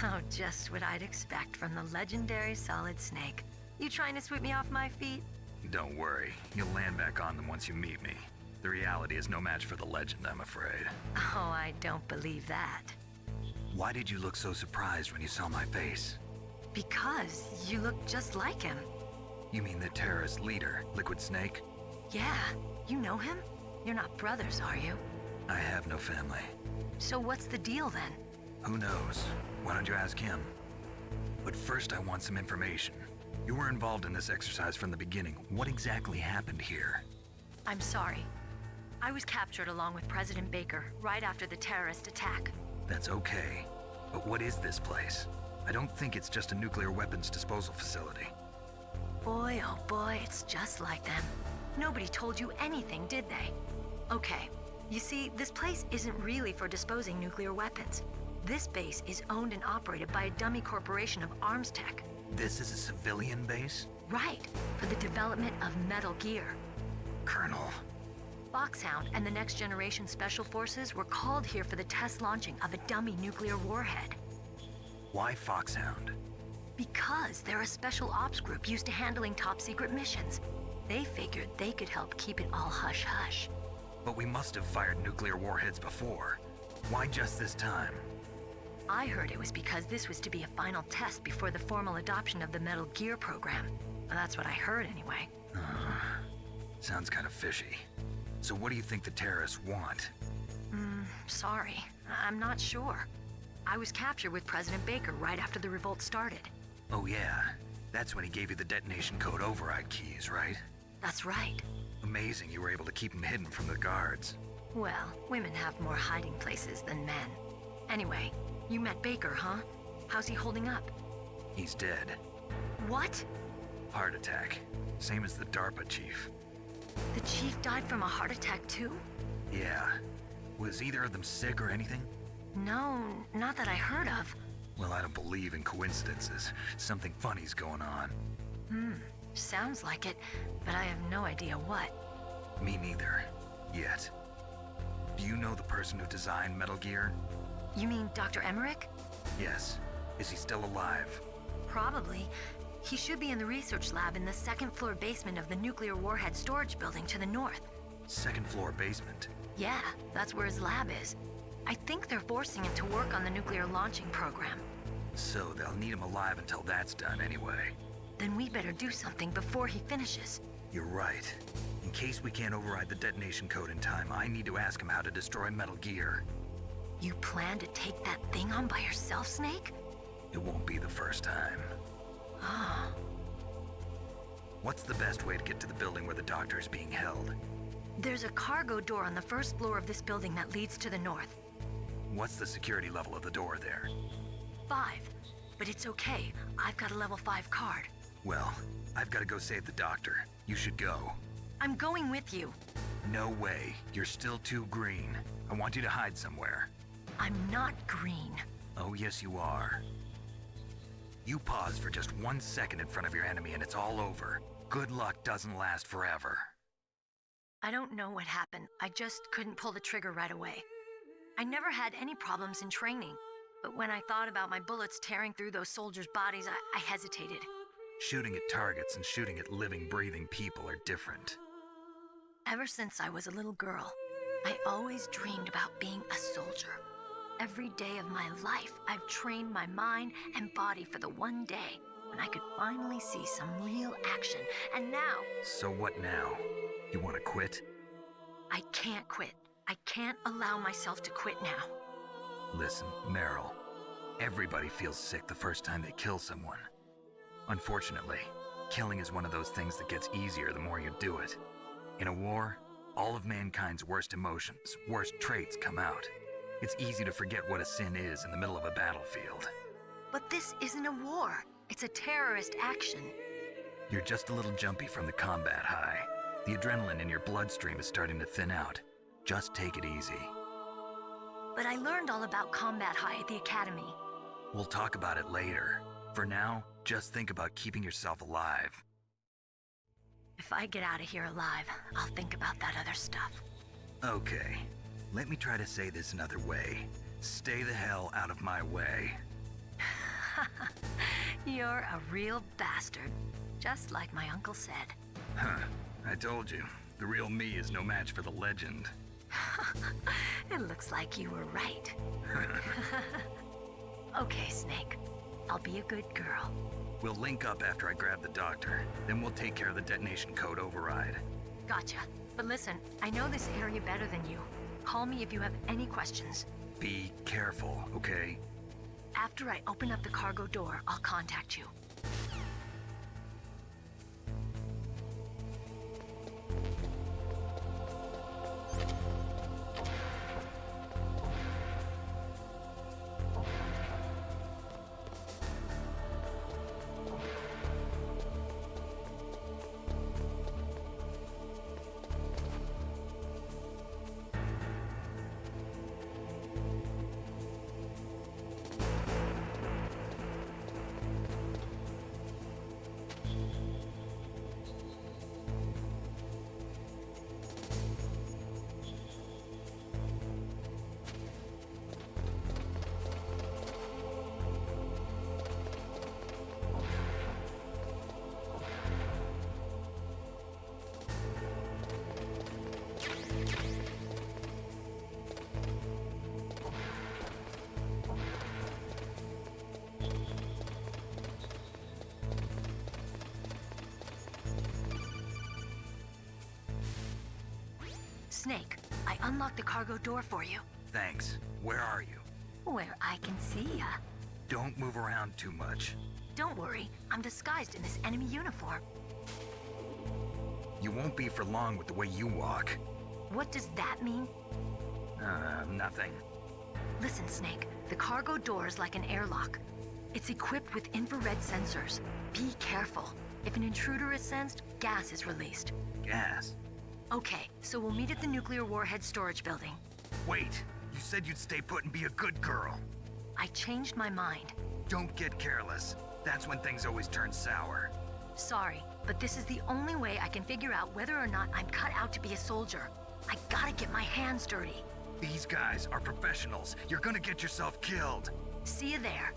[SPEAKER 13] Oh, just what I'd expect from the legendary Solid Snake. You trying to sweep me off my feet?
[SPEAKER 3] Don't worry, you'll land back on them once you meet me. The reality is no match for the legend, I'm afraid.
[SPEAKER 13] Oh, I don't believe that.
[SPEAKER 3] Why did you look so surprised when you saw my face?
[SPEAKER 13] Because you look just like him.
[SPEAKER 3] You mean the terrorist leader, Liquid Snake?
[SPEAKER 13] Yeah, you know him? You're not brothers, are you?
[SPEAKER 3] I have no family.
[SPEAKER 13] So what's the deal then?
[SPEAKER 3] Who knows? Why don't you ask him? But first I want some information. You were involved in this exercise from the beginning. What exactly happened here?
[SPEAKER 13] I'm sorry. I was captured along with President Baker right after the terrorist attack.
[SPEAKER 3] That's okay. But what is this place? I don't think it's just a nuclear weapons disposal facility.
[SPEAKER 13] Boy, oh boy, it's just like them. Nobody told you anything, did they? Okay, you see, this place isn't really for disposing nuclear weapons. This base is owned and operated by a dummy corporation of arms tech.
[SPEAKER 3] This is a civilian base?
[SPEAKER 13] Right, for the development of Metal Gear.
[SPEAKER 3] Colonel.
[SPEAKER 13] Foxhound and the Next Generation Special Forces were called here for the test launching of a dummy nuclear warhead.
[SPEAKER 3] Why Foxhound?
[SPEAKER 13] Because they're a special ops group used to handling top-secret missions. They figured they could help keep it all hush-hush.
[SPEAKER 3] But we must have fired nuclear warheads before. Why just this time?
[SPEAKER 13] I heard it was because this was to be a final test before the formal adoption of the Metal Gear program. That's what I heard anyway.
[SPEAKER 3] Sounds kind of fishy. So what do you think the terrorists want?
[SPEAKER 13] Sorry. I'm not sure. I was captured with President Baker right after the revolt started.
[SPEAKER 3] Oh yeah, that's when he gave you the detonation code override keys, right?
[SPEAKER 13] That's right.
[SPEAKER 3] Amazing you were able to keep him hidden from the guards.
[SPEAKER 13] Well, women have more hiding places than men. Anyway, you met Baker, huh? How's he holding up?
[SPEAKER 3] He's dead.
[SPEAKER 13] What?
[SPEAKER 3] Heart attack. Same as the Darpa chief.
[SPEAKER 13] The chief died from a heart attack too?
[SPEAKER 3] Yeah. Was either of them sick or anything?
[SPEAKER 13] No, not that I heard of.
[SPEAKER 3] Well, I don't believe in coincidences. Something funny's going on.
[SPEAKER 13] Sounds like it, but I have no idea what.
[SPEAKER 3] Me neither. Yet. Do you know the person who designed Metal Gear?
[SPEAKER 13] You mean Dr. Emmerich?
[SPEAKER 3] Yes. Is he still alive?
[SPEAKER 13] Probably. He should be in the research lab in the second-floor basement of the nuclear warhead storage building to the north.
[SPEAKER 3] Second-floor basement?
[SPEAKER 13] Yeah, that's where his lab is. I think they're forcing him to work on the nuclear launching program.
[SPEAKER 3] So they'll need him alive until that's done anyway.
[SPEAKER 13] Then we better do something before he finishes.
[SPEAKER 3] You're right. In case we can't override the detonation code in time, I need to ask him how to destroy Metal Gear.
[SPEAKER 13] You plan to take that thing on by yourself, Snake?
[SPEAKER 3] It won't be the first time.
[SPEAKER 13] Ah.
[SPEAKER 3] What's the best way to get to the building where the doctor is being held?
[SPEAKER 13] There's a cargo door on the first floor of this building that leads to the north.
[SPEAKER 3] What's the security level of the door there?
[SPEAKER 13] 5. But it's okay. I've got a level 5 card.
[SPEAKER 3] Well, I've got to go save the doctor. You should go.
[SPEAKER 13] I'm going with you.
[SPEAKER 3] No way. You're still too green. I want you to hide somewhere.
[SPEAKER 13] I'm not green.
[SPEAKER 3] Oh, yes, you are. You pause for just 1 second in front of your enemy and it's all over. Good luck doesn't last forever.
[SPEAKER 13] I don't know what happened. I just couldn't pull the trigger right away. I never had any problems in training, but when I thought about my bullets tearing through those soldiers' bodies, I hesitated.
[SPEAKER 3] Shooting at targets and shooting at living, breathing people are different.
[SPEAKER 13] Ever since I was a little girl, I always dreamed about being a soldier. every day of my life, I've trained my mind and body for the one day when I could finally see some real action. And now...
[SPEAKER 3] So what now? You want to quit?
[SPEAKER 13] I can't quit. I can't allow myself to quit now.
[SPEAKER 3] Listen, Meryl. Everybody feels sick the first time they kill someone. Unfortunately, killing is one of those things that gets easier the more you do it. In a war, all of mankind's worst emotions, worst traits come out. It's easy to forget what a sin is in the middle of a battlefield.
[SPEAKER 13] But this isn't a war. It's a terrorist action.
[SPEAKER 3] You're just a little jumpy from the combat high. The adrenaline in your bloodstream is starting to thin out. Just take it easy.
[SPEAKER 13] But I learned all about combat high at the academy.
[SPEAKER 3] We'll talk about it later. For now, just think about keeping yourself alive.
[SPEAKER 13] If I get out of here alive, I'll think about that other stuff.
[SPEAKER 3] Okay, let me try to say this another way. Stay the hell out of my way.
[SPEAKER 13] You're a real bastard, just like my uncle said.
[SPEAKER 3] Huh, I told you. The real me is no match for the legend.
[SPEAKER 13] It looks like you were right. Okay, Snake. I'll be a good girl.
[SPEAKER 3] We'll link up after I grab the doctor. Then we'll take care of the detonation code override.
[SPEAKER 13] Gotcha. But listen, I know this area better than you. Call me if you have any questions.
[SPEAKER 3] Be careful, okay?
[SPEAKER 13] After I open up the cargo door, I'll contact you. Snake, I unlocked the cargo door for you.
[SPEAKER 3] Thanks. Where are you?
[SPEAKER 13] Where I can see ya.
[SPEAKER 3] Don't move around too much.
[SPEAKER 13] Don't worry, I'm disguised in this enemy uniform.
[SPEAKER 3] You won't be for long with the way you walk.
[SPEAKER 13] What does that mean?
[SPEAKER 3] Nothing.
[SPEAKER 13] Listen, Snake, the cargo door is like an airlock. It's equipped with infrared sensors. Be careful. If an intruder is sensed, gas is released.
[SPEAKER 3] Gas?
[SPEAKER 13] Okay, so we'll meet at the nuclear warhead storage building.
[SPEAKER 3] Wait, you said you'd stay put and be a good girl.
[SPEAKER 13] I changed my mind.
[SPEAKER 3] Don't get careless. That's when things always turn sour.
[SPEAKER 13] Sorry, but this is the only way I can figure out whether or not I'm cut out to be a soldier. I gotta get my hands dirty.
[SPEAKER 3] These guys are professionals. You're gonna get yourself killed.
[SPEAKER 13] See you there.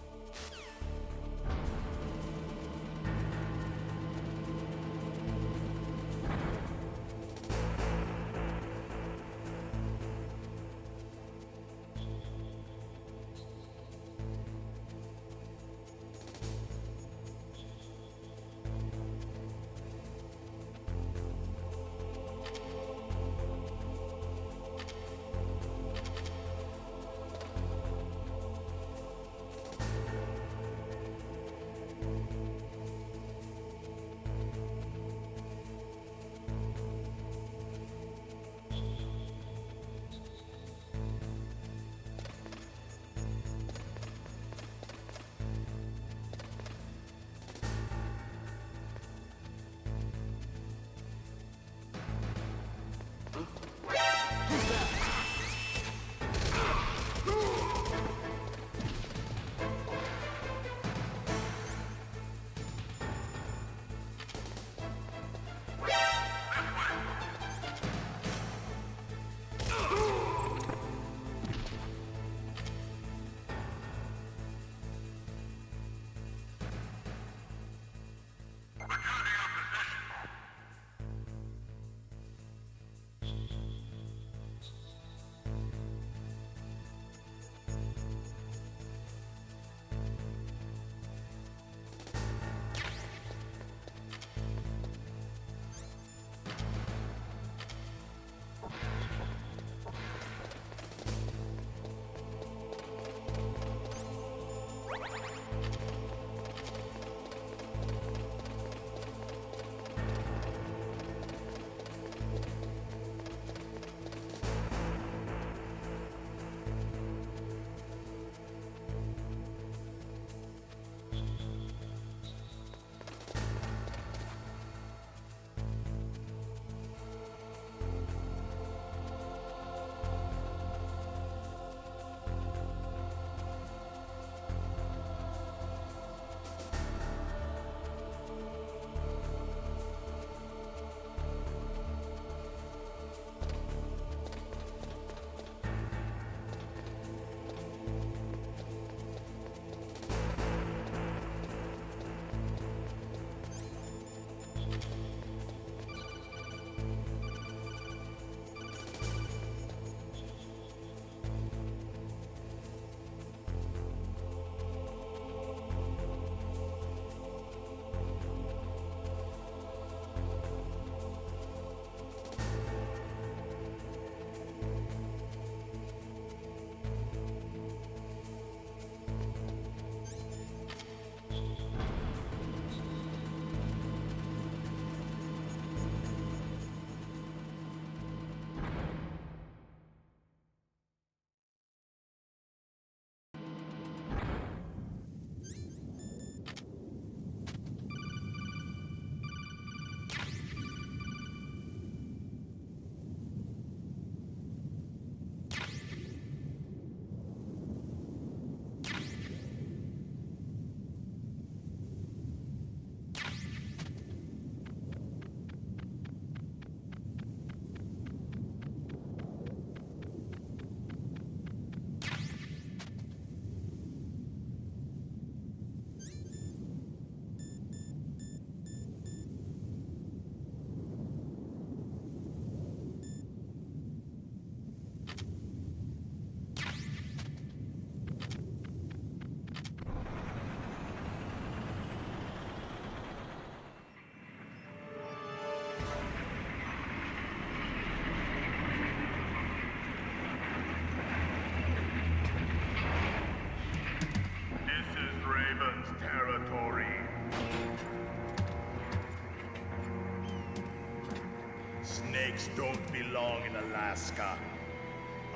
[SPEAKER 15] Snakes don't belong in Alaska.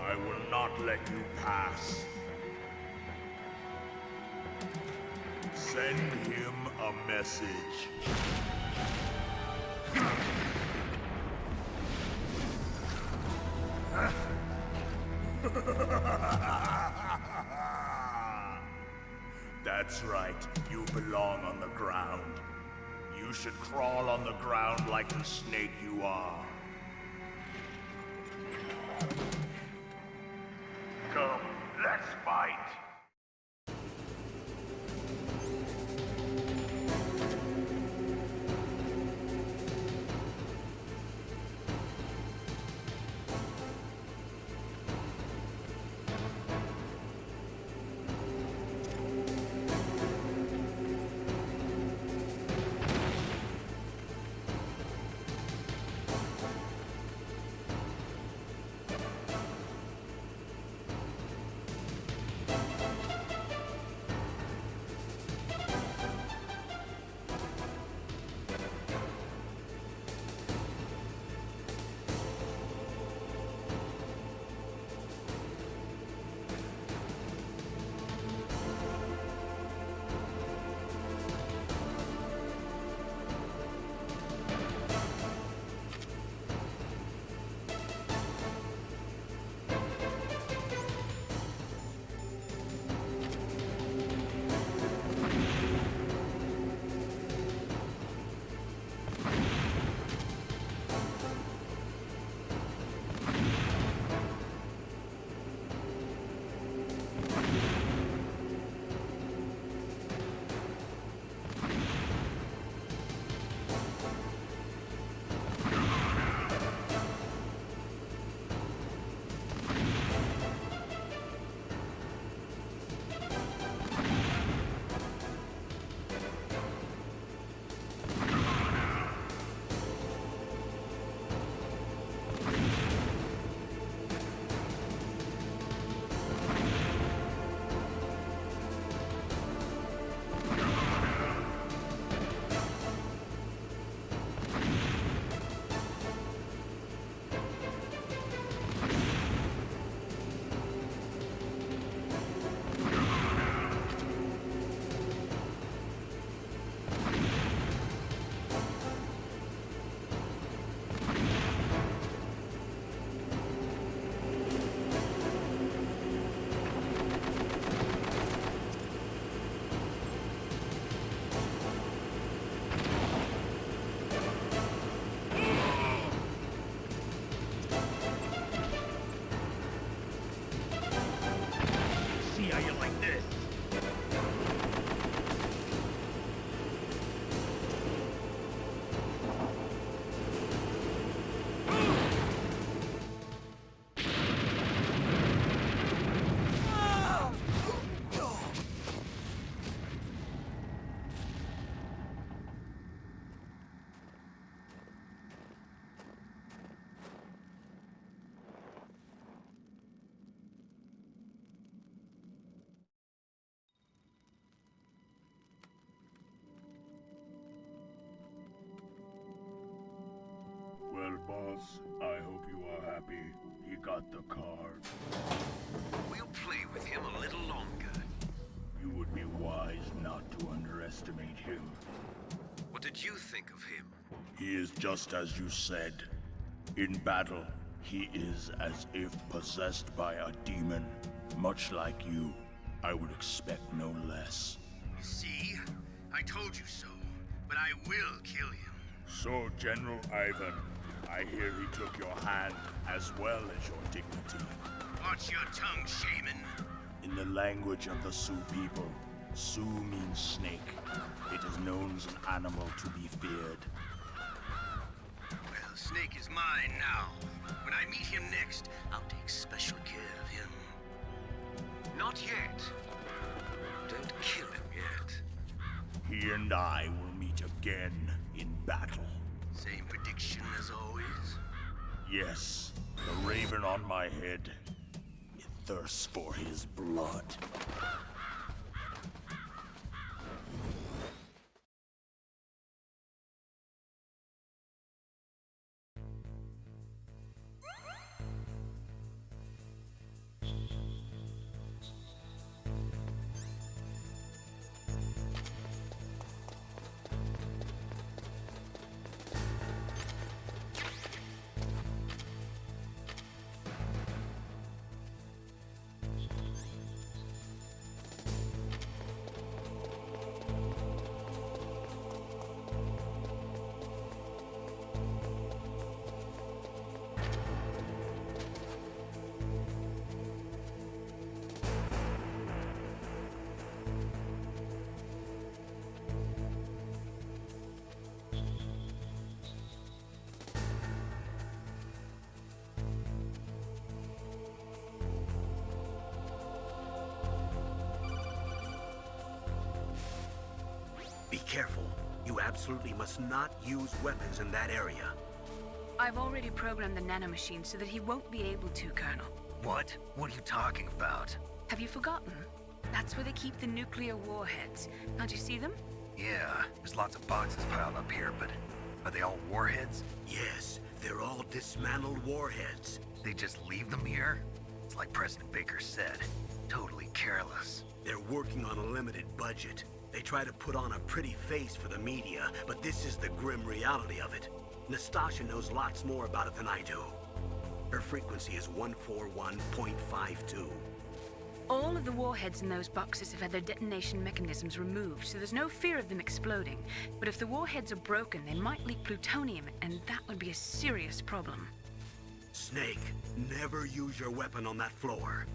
[SPEAKER 15] I will not let you pass. Send him a message. That's right, you belong on the ground. You should crawl on the ground like the snake you are. Come, let's fight! Well, boss, I hope you are happy. He got the card.
[SPEAKER 4] We'll play with him a little longer.
[SPEAKER 15] You would be wise not to underestimate him.
[SPEAKER 4] What did you think of him?
[SPEAKER 15] He is just as you said. In battle, he is as if possessed by a demon. Much like you, I would expect no less.
[SPEAKER 12] See? I told you so, but I will kill him.
[SPEAKER 15] So, General Ivan, I hear he took your hand as well as your dignity.
[SPEAKER 12] Watch your tongue, shaman.
[SPEAKER 15] In the language of the Sioux people, Sioux means snake. It is known as an animal to be feared.
[SPEAKER 12] Well, Snake is mine now. When I meet him next, I'll take special care of him.
[SPEAKER 4] Not yet. Don't kill him yet.
[SPEAKER 15] He and I will meet again in battle.
[SPEAKER 12] Same prediction as always?
[SPEAKER 15] Yes, the raven on my head. It thirsts for his blood.
[SPEAKER 2] careful. You absolutely must not use weapons in that area.
[SPEAKER 10] I've already programmed the nanomachine so that he won't be able to, Colonel.
[SPEAKER 3] What? What are you talking about?
[SPEAKER 10] Have you forgotten? That's where they keep the nuclear warheads. Can't you see them?
[SPEAKER 3] Yeah, there's lots of boxes piled up here, but are they all warheads?
[SPEAKER 2] Yes, they're all dismantled warheads.
[SPEAKER 3] They just leave them here? It's like President Baker said, totally careless.
[SPEAKER 2] They're working on a limited budget. They try to put on a pretty face for the media, but this is the grim reality of it. Nastasha knows lots more about it than I do. Her frequency is 141.52.
[SPEAKER 10] All of the warheads in those boxes have had their detonation mechanisms removed, so there's no fear of them exploding. But if the warheads are broken, they might leak plutonium, and that would be a serious problem.
[SPEAKER 2] Snake, never use your weapon on that floor.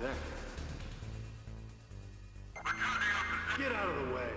[SPEAKER 6] that? Get out of the way.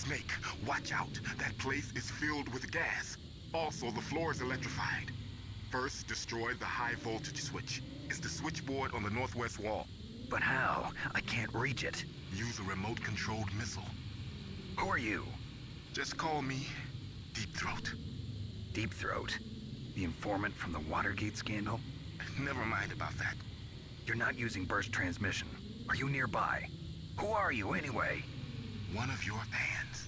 [SPEAKER 9] Snake, watch out. That place is filled with gas. Also, the floor is electrified. First, destroy the high voltage switch. It's the switchboard on the northwest wall.
[SPEAKER 3] But how? I can't reach it.
[SPEAKER 9] Use a remote-controlled missile.
[SPEAKER 3] Who are you?
[SPEAKER 9] Just call me Deep Throat.
[SPEAKER 3] Deep Throat? The informant from the Watergate scandal?
[SPEAKER 9] Never mind about that.
[SPEAKER 3] You're not using burst transmission. Are you nearby? Who are you, anyway?
[SPEAKER 9] One of your fans.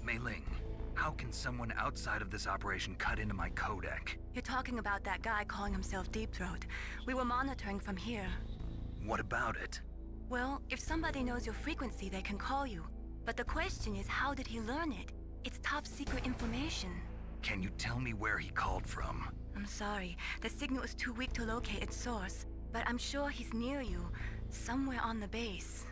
[SPEAKER 3] Mei-Ling, how can someone outside of this operation cut into my codec?
[SPEAKER 5] You're talking about that guy calling himself Deep Throat. We were monitoring from here.
[SPEAKER 3] What about it?
[SPEAKER 5] Well, if somebody knows your frequency, they can call you. But the question is, how did he learn it? It's top secret information.
[SPEAKER 3] Can you tell me where he called from?
[SPEAKER 5] I'm sorry. The signal is too weak to locate its source. But I'm sure he's near you. Somewhere on the base.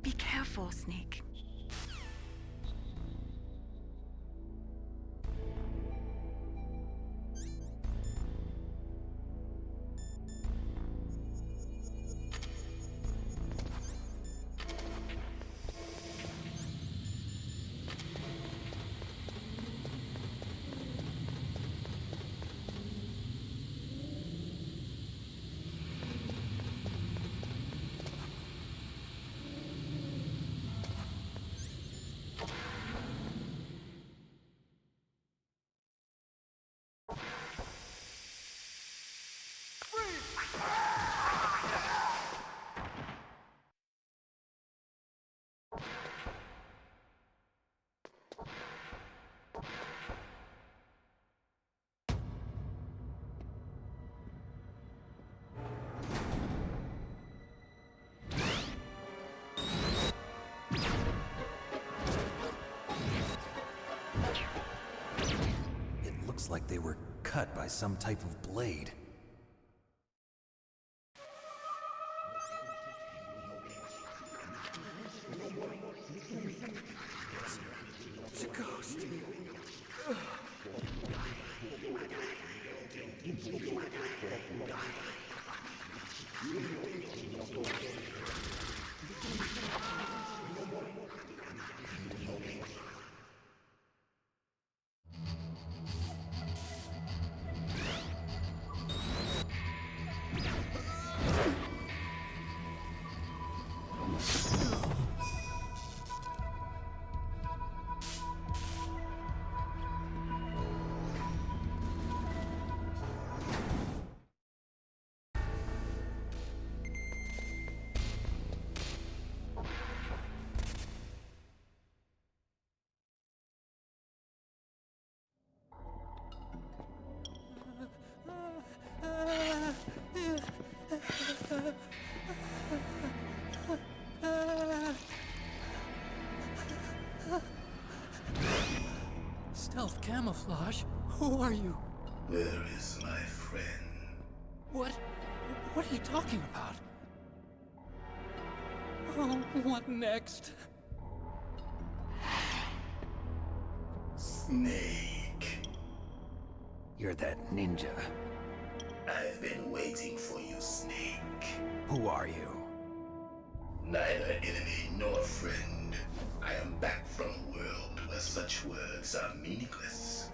[SPEAKER 5] Be careful, Snake.
[SPEAKER 8] Like they were cut by some type of blade.
[SPEAKER 12] It's a ghost.
[SPEAKER 16] Stealth camouflage? Who are you?
[SPEAKER 17] Where is my friend?
[SPEAKER 16] What are you talking about? Oh, what next?
[SPEAKER 17] Snake.
[SPEAKER 8] You're that ninja.
[SPEAKER 17] I've been waiting for you, Snake.
[SPEAKER 8] Who are you?
[SPEAKER 17] Neither enemy nor friend. I am back from a world where such words are meaningless.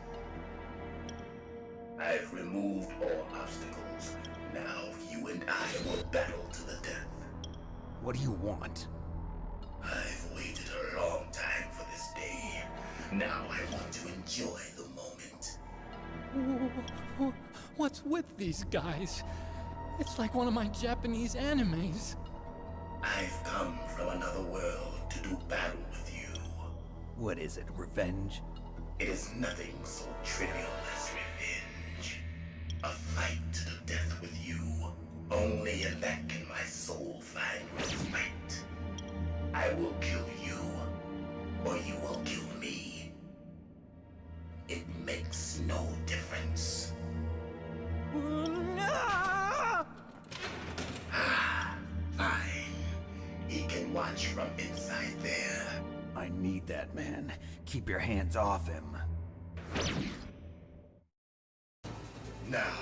[SPEAKER 17] I've removed all obstacles. Now you and I will battle to the death.
[SPEAKER 8] What do you want?
[SPEAKER 17] I've waited a long time for this day. Now I want to enjoy the moment.
[SPEAKER 16] What's with these guys? It's like one of my Japanese animes.
[SPEAKER 17] I've come from another world to do battle with you.
[SPEAKER 8] What is it, revenge?
[SPEAKER 17] It is nothing so trivial as revenge. A fight to the death with you. Only in that can my soul find respite. I will kill you, or you will kill me. It makes no difference. Fine. He can watch from inside there.
[SPEAKER 8] I need that man. Keep your hands off him.
[SPEAKER 17] Now,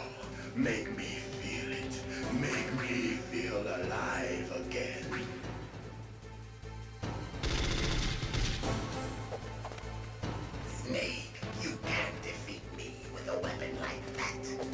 [SPEAKER 17] make me feel it. Make me feel alive again. Snake, you can't defeat me with a weapon like that.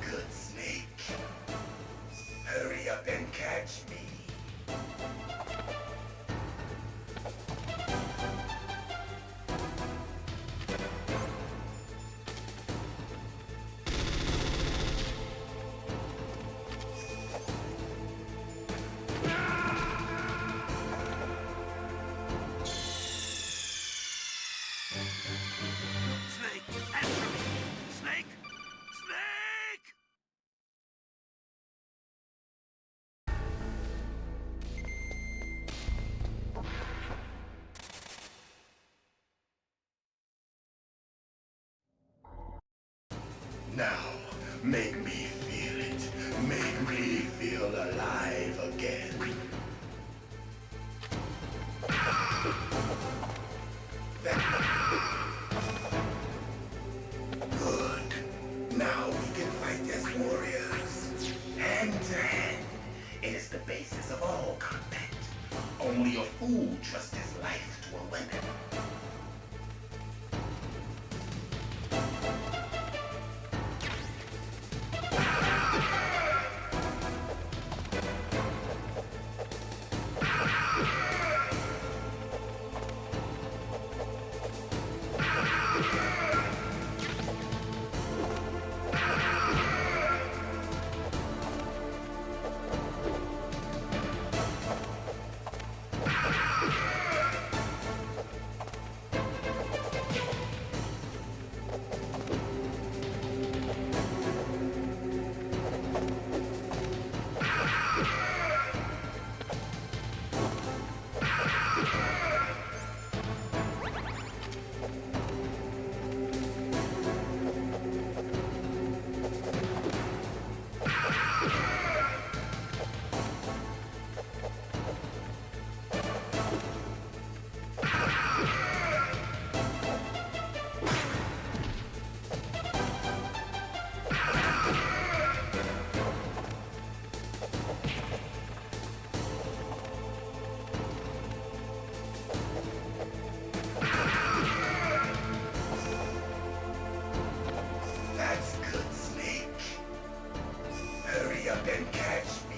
[SPEAKER 17] good, Snake. Hurry up and catch me.
[SPEAKER 12] Snake, answer me! Snake! Snake!
[SPEAKER 17] Now, make me feel it. Make me feel alive again. Good. Now we can fight as warriors. Hand to hand. It is the basis of all combat. Only a fool trusts his life to a weapon. That's good, Snake. Hurry up and catch me.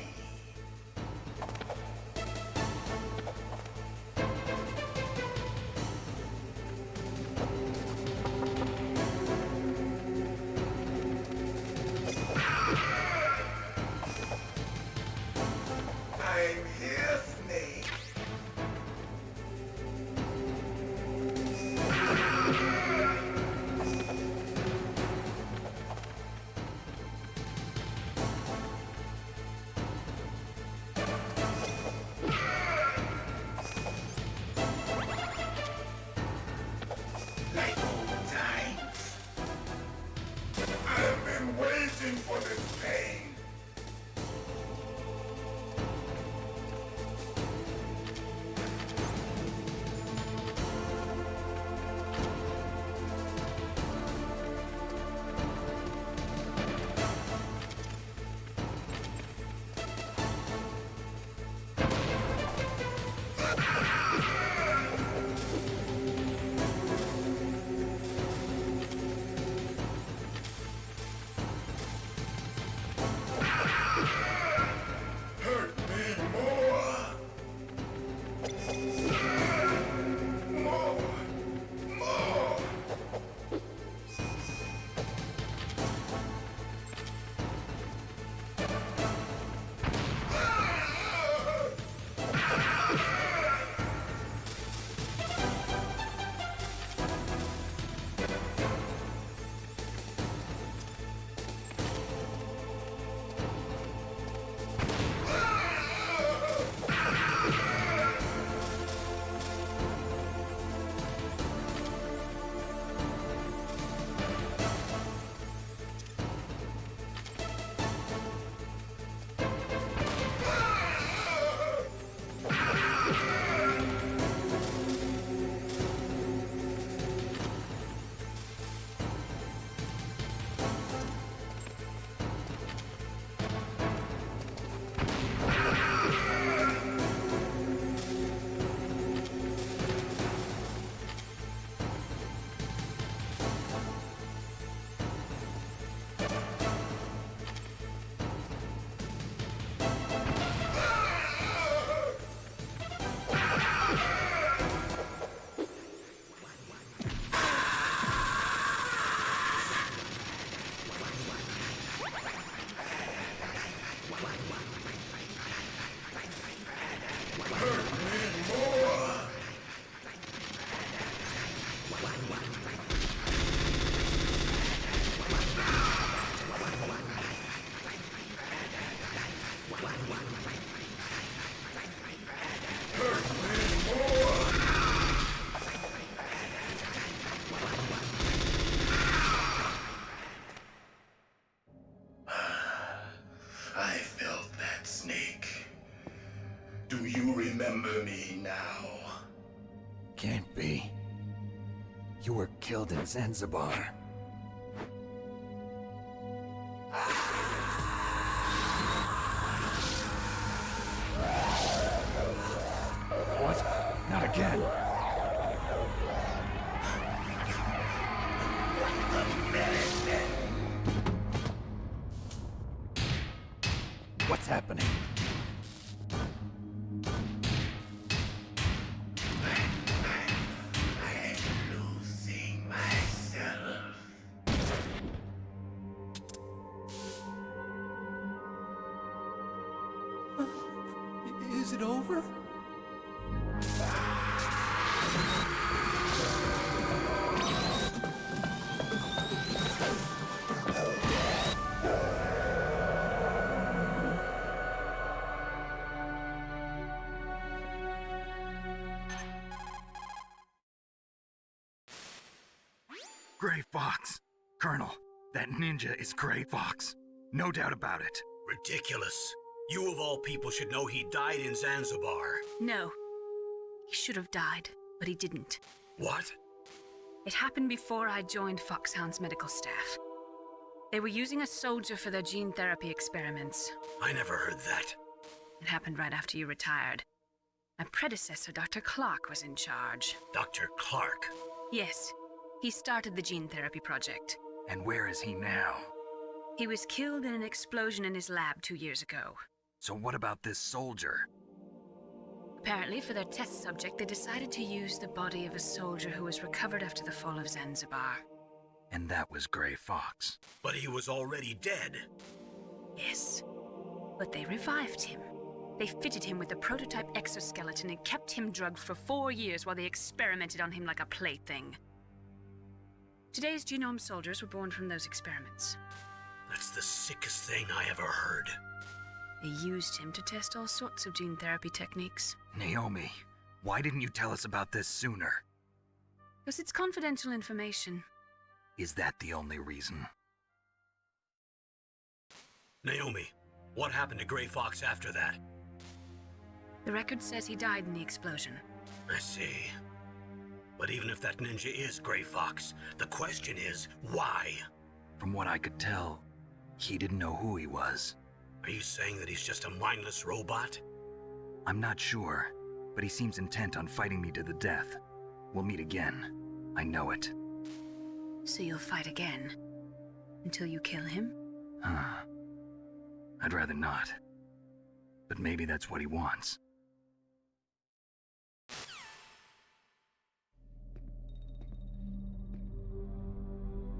[SPEAKER 17] I'm here, Snake. Like old times. I've been waiting for this pain. Do you remember me now?
[SPEAKER 8] Can't be. You were killed in Zanzibar. What? Not again. What's happening?
[SPEAKER 17] I'm losing myself.
[SPEAKER 8] Is it over?
[SPEAKER 3] Gray Fox. Colonel, that ninja is Gray Fox. No doubt about it.
[SPEAKER 2] Ridiculous. You of all people should know he died in Zanzibar.
[SPEAKER 10] No. He should have died, but he didn't.
[SPEAKER 2] What?
[SPEAKER 10] It happened before I joined Foxhound's medical staff. They were using a soldier for their gene therapy experiments.
[SPEAKER 2] I never heard that.
[SPEAKER 10] It happened right after you retired. My predecessor, Dr. Clark, was in charge.
[SPEAKER 2] Dr. Clark?
[SPEAKER 10] Yes. He started the gene therapy project.
[SPEAKER 3] And where is he now?
[SPEAKER 10] He was killed in an explosion in his lab 2 years ago.
[SPEAKER 3] So what about this soldier?
[SPEAKER 10] Apparently, for their test subject, they decided to use the body of a soldier who was recovered after the fall of Zanzibar.
[SPEAKER 3] And that was Gray Fox.
[SPEAKER 2] But he was already dead.
[SPEAKER 10] Yes. But they revived him. They fitted him with a prototype exoskeleton and kept him drugged for 4 years while they experimented on him like a plaything. Today's genome soldiers were born from those experiments.
[SPEAKER 2] That's the sickest thing I ever heard.
[SPEAKER 10] They used him to test all sorts of gene therapy techniques.
[SPEAKER 3] Naomi, why didn't you tell us about this sooner?
[SPEAKER 10] Because it's confidential information.
[SPEAKER 3] Is that the only reason?
[SPEAKER 2] Naomi, what happened to Gray Fox after that?
[SPEAKER 10] The record says he died in the explosion.
[SPEAKER 2] I see. But even if that ninja is Gray Fox, the question is, why?
[SPEAKER 3] From what I could tell, he didn't know who he was.
[SPEAKER 2] Are you saying that he's just a mindless robot?
[SPEAKER 3] I'm not sure, but he seems intent on fighting me to the death. We'll meet again. I know it.
[SPEAKER 10] So you'll fight again? Until you kill him?
[SPEAKER 3] I'd rather not. But maybe that's what he wants.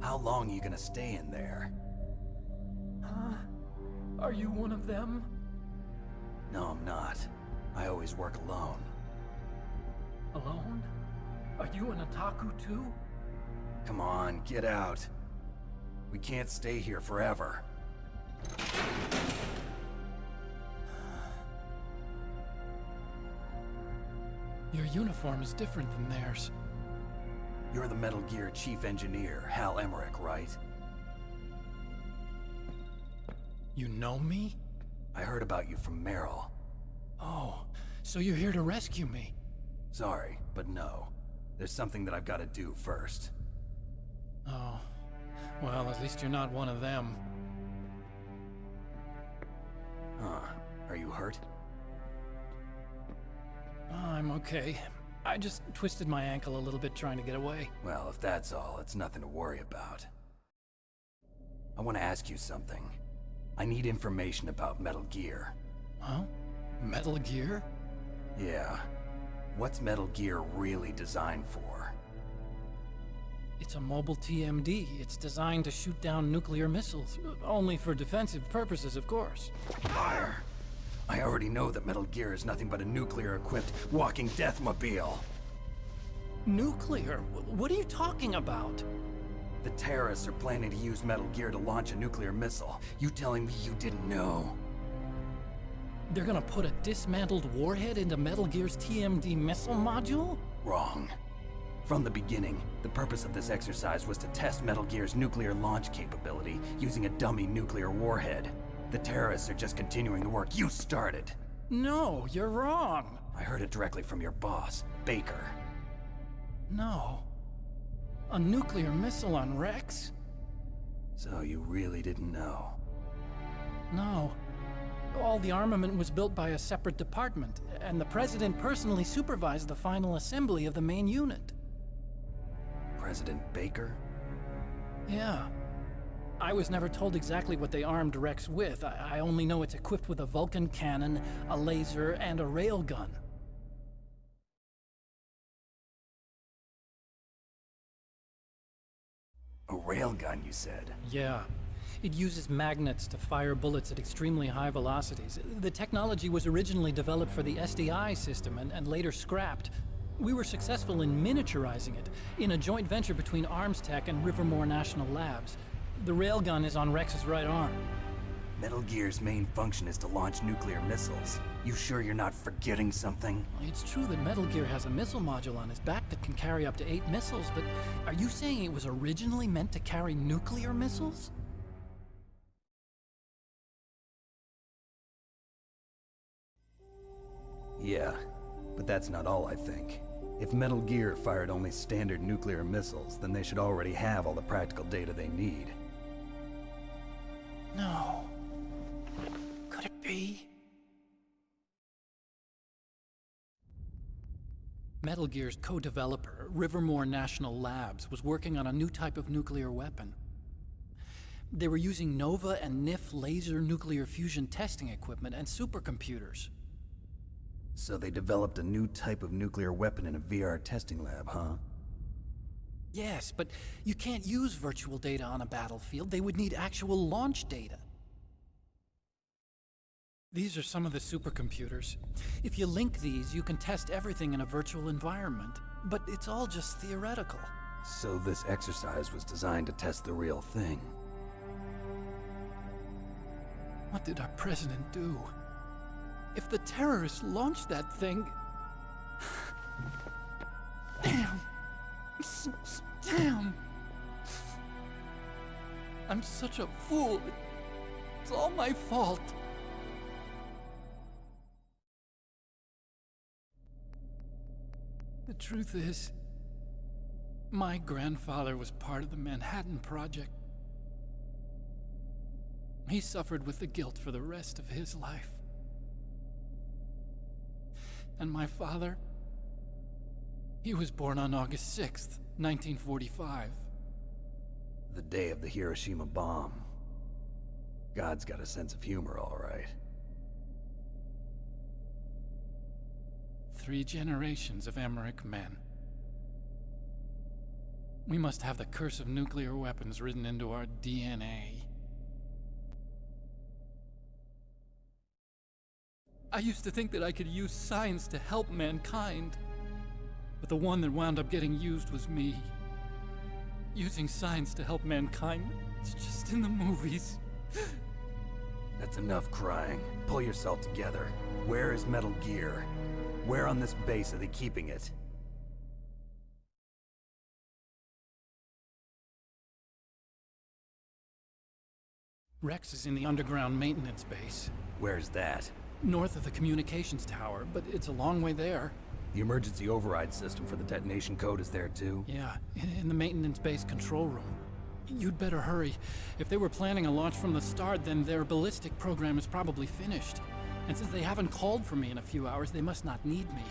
[SPEAKER 8] How long are you gonna stay in there?
[SPEAKER 16] Huh? Are you one of them?
[SPEAKER 8] No, I'm not. I always work alone.
[SPEAKER 16] Alone? Are you an otaku too?
[SPEAKER 8] Come on, get out. We can't stay here forever.
[SPEAKER 16] Your uniform is different than theirs.
[SPEAKER 8] You're the Metal Gear Chief Engineer, Hal Emmerich, right?
[SPEAKER 16] You know me?
[SPEAKER 8] I heard about you from Meryl.
[SPEAKER 16] Oh, so you're here to rescue me?
[SPEAKER 8] Sorry, but no. There's something that I've got to do first.
[SPEAKER 16] Oh. Well, at least you're not one of them.
[SPEAKER 8] Huh. Are you hurt?
[SPEAKER 16] I'm okay. I just twisted my ankle a little bit trying to get away.
[SPEAKER 8] Well, if that's all, it's nothing to worry about. I want to ask you something. I need information about Metal Gear.
[SPEAKER 16] Huh? Metal Gear?
[SPEAKER 8] Yeah. What's Metal Gear really designed for?
[SPEAKER 16] It's a mobile TMD. It's designed to shoot down nuclear missiles. Only for defensive purposes, of course.
[SPEAKER 8] Fire! I already know that Metal Gear is nothing but a nuclear-equipped walking deathmobile.
[SPEAKER 16] Nuclear? What are you talking about?
[SPEAKER 8] The terrorists are planning to use Metal Gear to launch a nuclear missile. You telling me you didn't know?
[SPEAKER 16] They're gonna put a dismantled warhead into Metal Gear's TMD missile module?
[SPEAKER 8] Wrong. From the beginning, the purpose of this exercise was to test Metal Gear's nuclear launch capability using a dummy nuclear warhead. The terrorists are just continuing the work you started.
[SPEAKER 16] No, you're wrong.
[SPEAKER 8] I heard it directly from your boss, Baker.
[SPEAKER 16] No. A nuclear missile on Rex?
[SPEAKER 8] So you really didn't know?
[SPEAKER 16] No. All the armament was built by a separate department, and the President personally supervised the final assembly of the main unit.
[SPEAKER 8] President Baker?
[SPEAKER 16] Yeah. I was never told exactly what they armed Rex with. I only know it's equipped with a Vulcan cannon, a laser, and a railgun.
[SPEAKER 8] A railgun, you said?
[SPEAKER 16] Yeah. It uses magnets to fire bullets at extremely high velocities. The technology was originally developed for the SDI system and later scrapped. We were successful in miniaturizing it in a joint venture between Arms Tech and Rivermore National Labs. The railgun is on Rex's right arm.
[SPEAKER 8] Metal Gear's main function is to launch nuclear missiles. You sure you're not forgetting something?
[SPEAKER 16] It's true that Metal Gear has a missile module on his back that can carry up to 8 missiles, but are you saying it was originally meant to carry nuclear missiles?
[SPEAKER 8] Yeah, but that's not all I think. If Metal Gear fired only standard nuclear missiles, then they should already have all the practical data they need.
[SPEAKER 16] No. Could it be? Metal Gear's co-developer, Rivermore National Labs, was working on a new type of nuclear weapon. They were using NOVA and NIF laser nuclear fusion testing equipment and supercomputers.
[SPEAKER 8] So they developed a new type of nuclear weapon in a VR testing lab, huh?
[SPEAKER 16] Yes, but you can't use virtual data on a battlefield. They would need actual launch data. These are some of the supercomputers. If you link these, you can test everything in a virtual environment. But it's all just theoretical.
[SPEAKER 8] So this exercise was designed to test the real thing.
[SPEAKER 16] What did our president do? If the terrorists launched that thing... Damn! Damn! I'm such a fool. It's all my fault. The truth is, my grandfather was part of the Manhattan Project. He suffered with the guilt for the rest of his life. And my father, he was born on August 6th, 1945.
[SPEAKER 8] The day of the Hiroshima bomb. God's got a sense of humor, all right.
[SPEAKER 16] 3 generations of Emmerich men. We must have the curse of nuclear weapons written into our DNA. I used to think that I could use science to help mankind, but the one that wound up getting used was me. Using science to help mankind, it's just in the movies.
[SPEAKER 8] That's enough crying. Pull yourself together. Where is Metal Gear? Where on this base are they keeping it?
[SPEAKER 16] Rex is in the underground maintenance base.
[SPEAKER 8] Where's that?
[SPEAKER 16] North of the communications tower, but it's a long way there.
[SPEAKER 8] The emergency override system for the detonation code is there too?
[SPEAKER 16] Yeah, in the maintenance base control room. You'd better hurry. If they were planning a launch from the start, then their ballistic program is probably finished. And since they haven't called for me in a few hours, they must not need me.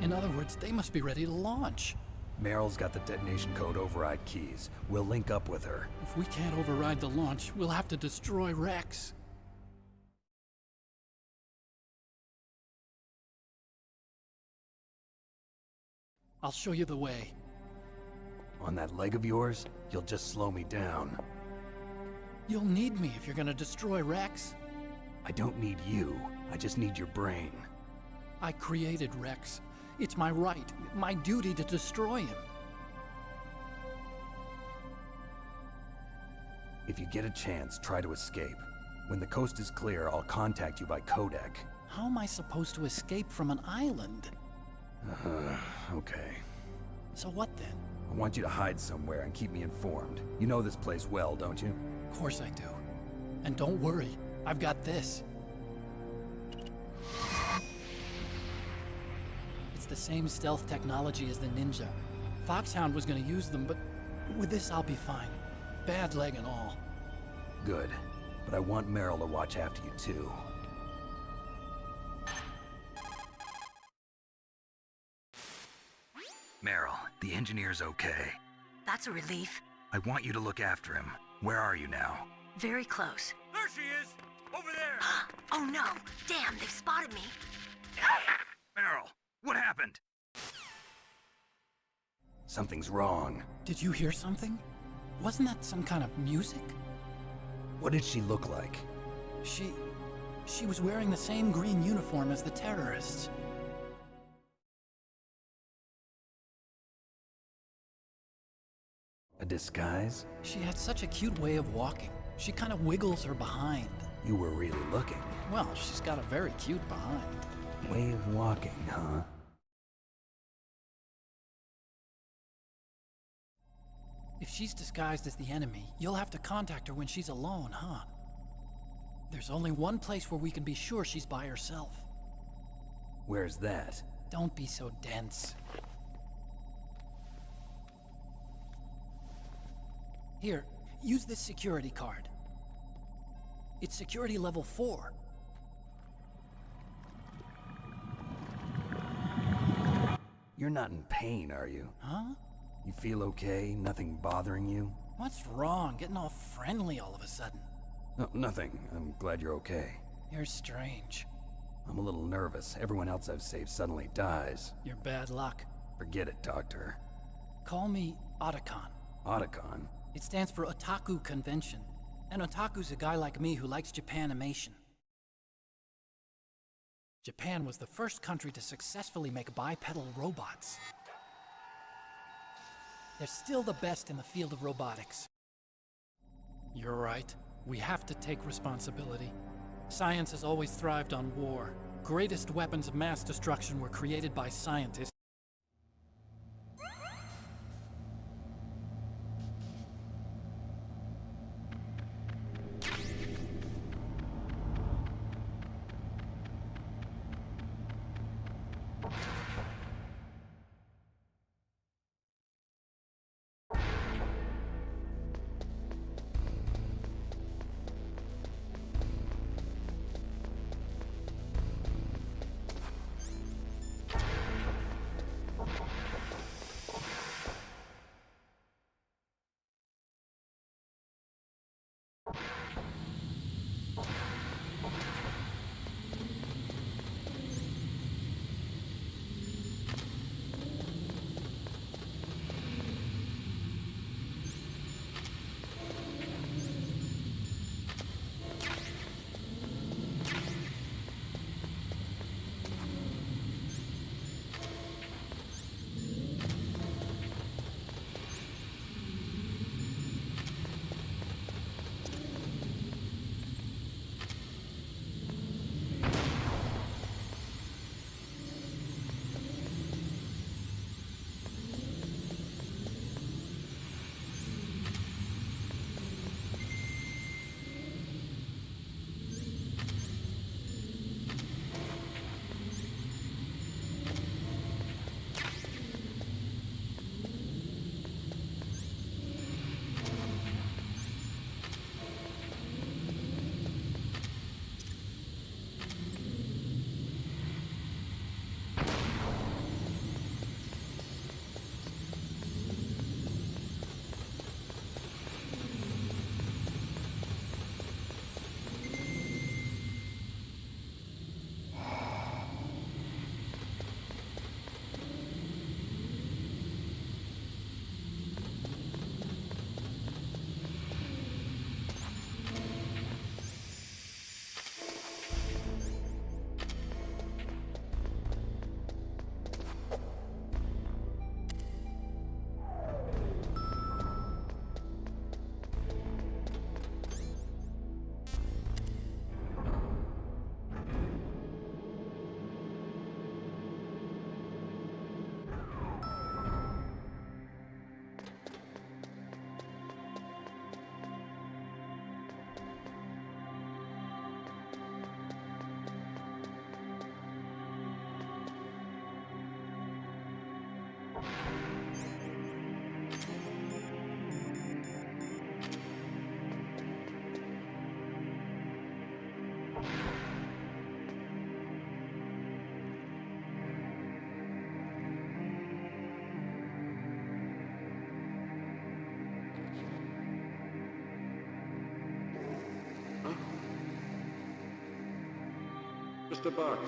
[SPEAKER 16] In other words, they must be ready to launch.
[SPEAKER 8] Meryl's got the detonation code override keys. We'll link up with her.
[SPEAKER 16] If we can't override the launch, we'll have to destroy Rex. I'll show you the way.
[SPEAKER 8] On that leg of yours, you'll just slow me down.
[SPEAKER 16] You'll need me if you're gonna destroy Rex.
[SPEAKER 8] I don't need you. I just need your brain.
[SPEAKER 16] I created Rex. It's my right, my duty to destroy him.
[SPEAKER 8] If you get a chance, try to escape. When the coast is clear, I'll contact you by codec.
[SPEAKER 16] How am I supposed to escape from an island?
[SPEAKER 8] Okay.
[SPEAKER 16] So what then?
[SPEAKER 8] I want you to hide somewhere and keep me informed. You know this place well, don't you?
[SPEAKER 16] Of course I do. And don't worry, I've got this. the same stealth technology as the Ninja. Foxhound was gonna use them, but with this I'll be fine. Bad leg and all.
[SPEAKER 8] Good. But I want Meryl to watch after you too.
[SPEAKER 3] Meryl, the engineer's okay.
[SPEAKER 13] That's a relief.
[SPEAKER 3] I want you to look after him. Where are you now?
[SPEAKER 13] Very close.
[SPEAKER 4] There she is! Over there!
[SPEAKER 13] Oh no! Damn, they've spotted me!
[SPEAKER 3] Meryl, what happened?
[SPEAKER 8] Something's wrong.
[SPEAKER 16] Did you hear something? Wasn't that some kind of music?
[SPEAKER 8] What did she look like?
[SPEAKER 16] She was wearing the same green uniform as the terrorists.
[SPEAKER 8] A disguise?
[SPEAKER 16] She had such a cute way of walking. She kind of wiggles her behind.
[SPEAKER 8] You were really looking.
[SPEAKER 16] Well, she's got a very cute behind.
[SPEAKER 8] Way of walking, huh?
[SPEAKER 16] If she's disguised as the enemy, you'll have to contact her when she's alone, huh? There's only one place where we can be sure she's by herself.
[SPEAKER 8] Where's that?
[SPEAKER 16] Don't be so dense. Here, use this security card. It's security level 4.
[SPEAKER 8] You're not in pain, are you?
[SPEAKER 16] Huh?
[SPEAKER 8] You feel okay? Nothing bothering you?
[SPEAKER 16] What's wrong? Getting all friendly all of a sudden.
[SPEAKER 8] No, nothing. I'm glad you're okay.
[SPEAKER 16] You're strange.
[SPEAKER 8] I'm a little nervous. Everyone else I've saved suddenly dies.
[SPEAKER 16] You're bad luck.
[SPEAKER 8] Forget it, Doctor.
[SPEAKER 16] Call me Otacon.
[SPEAKER 8] Otacon?
[SPEAKER 16] It stands for Otaku Convention. And Otaku's a guy like me who likes Japanimation. Japan was the first country to successfully make bipedal robots. They're still the best in the field of robotics. You're right. We have to take responsibility. Science has always thrived on war. Greatest weapons of mass destruction were created by scientists.
[SPEAKER 15] Mr. Box.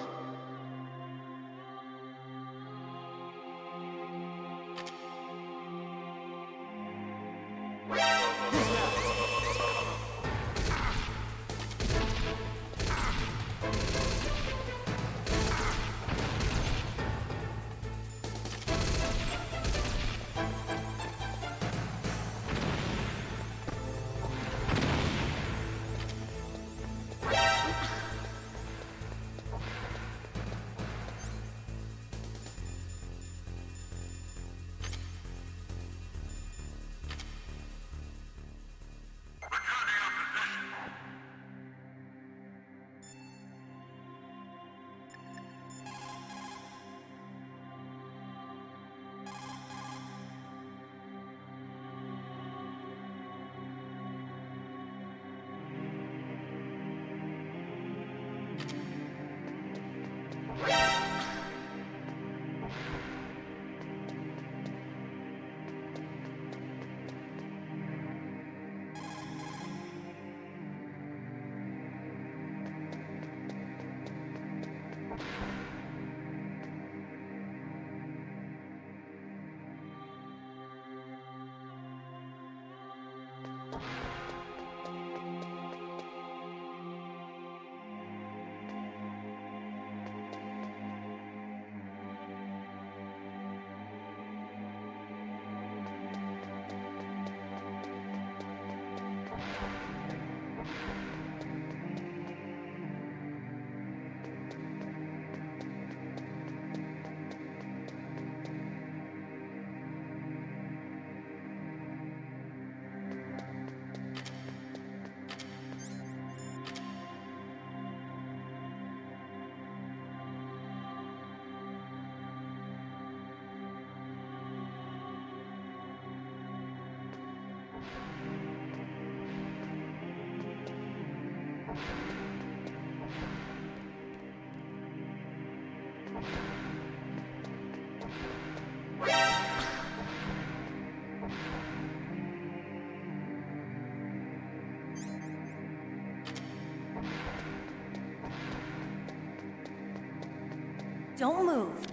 [SPEAKER 11] Don't move.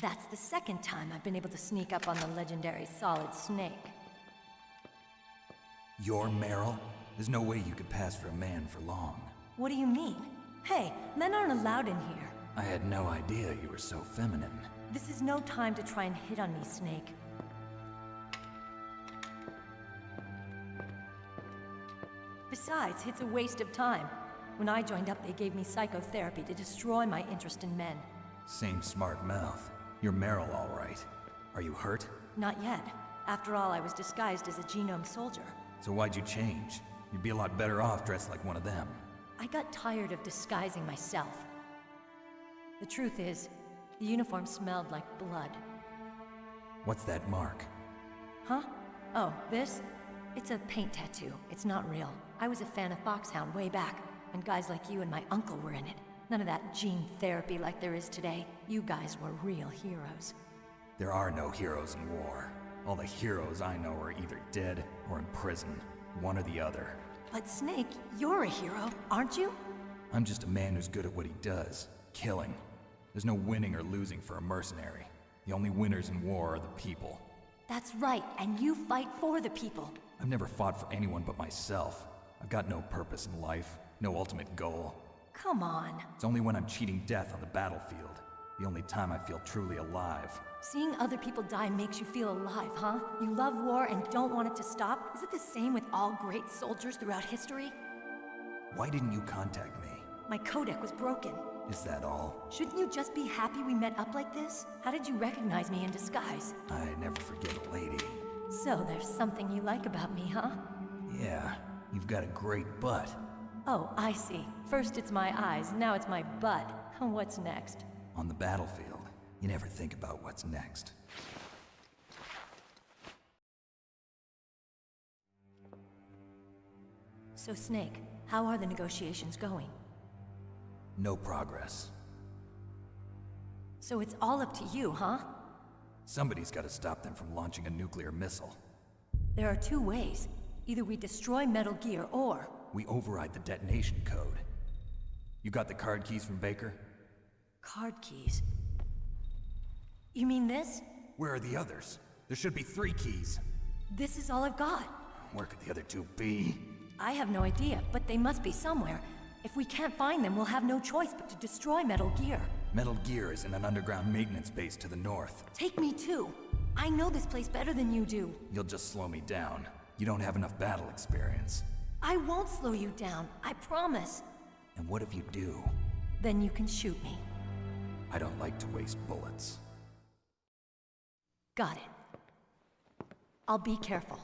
[SPEAKER 11] That's the second time I've been able to sneak up on the legendary Solid Snake.
[SPEAKER 8] You're Meryl? There's no way you could pass for a man for long.
[SPEAKER 11] What do you mean? Hey, men aren't allowed in here.
[SPEAKER 8] I had no idea you were so feminine.
[SPEAKER 11] This is no time to try and hit on me, Snake. Besides, it's a waste of time. When I joined up, they gave me psychotherapy to destroy my interest in men.
[SPEAKER 8] Same smart mouth. You're Meryl, all right. Are you hurt?
[SPEAKER 11] Not yet. After all, I was disguised as a genome soldier.
[SPEAKER 8] So why'd you change? You'd be a lot better off dressed like one of them.
[SPEAKER 11] I got tired of disguising myself. The truth is, the uniform smelled like blood.
[SPEAKER 8] What's that mark?
[SPEAKER 11] Huh? Oh, this? It's a paint tattoo. It's not real. I was a fan of Foxhound way back, and guys like you and my uncle were in it. None of that gene therapy like there is today. You guys were real heroes.
[SPEAKER 8] There are no heroes in war. All the heroes I know are either dead or in prison. One or the other.
[SPEAKER 11] But Snake, you're a hero, aren't you?
[SPEAKER 8] I'm just a man who's good at what he does. Killing. There's no winning or losing for a mercenary. The only winners in war are the people.
[SPEAKER 11] That's right, and you fight for the people.
[SPEAKER 8] I've never fought for anyone but myself. I've got no purpose in life, no ultimate goal.
[SPEAKER 11] Come on.
[SPEAKER 8] It's only when I'm cheating death on the battlefield. The only time I feel truly alive.
[SPEAKER 11] Seeing other people die makes you feel alive, huh? You love war and don't want it to stop? Is it the same with all great soldiers throughout history?
[SPEAKER 8] Why didn't you contact me?
[SPEAKER 11] My codec was broken.
[SPEAKER 8] Is that all?
[SPEAKER 11] Shouldn't you just be happy we met up like this? How did you recognize me in disguise?
[SPEAKER 8] I never forget a lady.
[SPEAKER 11] So there's something you like about me, huh?
[SPEAKER 8] Yeah, you've got a great butt.
[SPEAKER 11] Oh, I see. First it's my eyes, now it's my butt. What's next?
[SPEAKER 8] On the battlefield, you never think about what's next.
[SPEAKER 11] So Snake, how are the negotiations going?
[SPEAKER 8] No progress.
[SPEAKER 11] So it's all up to you, huh?
[SPEAKER 8] Somebody's got to stop them from launching a nuclear missile.
[SPEAKER 11] There are two ways. Either we destroy Metal Gear or...
[SPEAKER 8] We override the detonation code. You got the card keys from Baker?
[SPEAKER 11] Card keys? You mean this?
[SPEAKER 8] Where are the others? There should be 3 keys.
[SPEAKER 11] This is all I've got.
[SPEAKER 8] Where could the other 2 be?
[SPEAKER 11] I have no idea, but they must be somewhere. If we can't find them, we'll have no choice but to destroy Metal Gear.
[SPEAKER 8] Metal Gear is in an underground maintenance base to the north.
[SPEAKER 11] Take me too. I know this place better than you do.
[SPEAKER 8] You'll just slow me down. You don't have enough battle experience.
[SPEAKER 11] I won't slow you down, I promise.
[SPEAKER 8] And what if you do?
[SPEAKER 11] Then you can shoot me.
[SPEAKER 8] I don't like to waste bullets.
[SPEAKER 11] Got it. I'll be careful.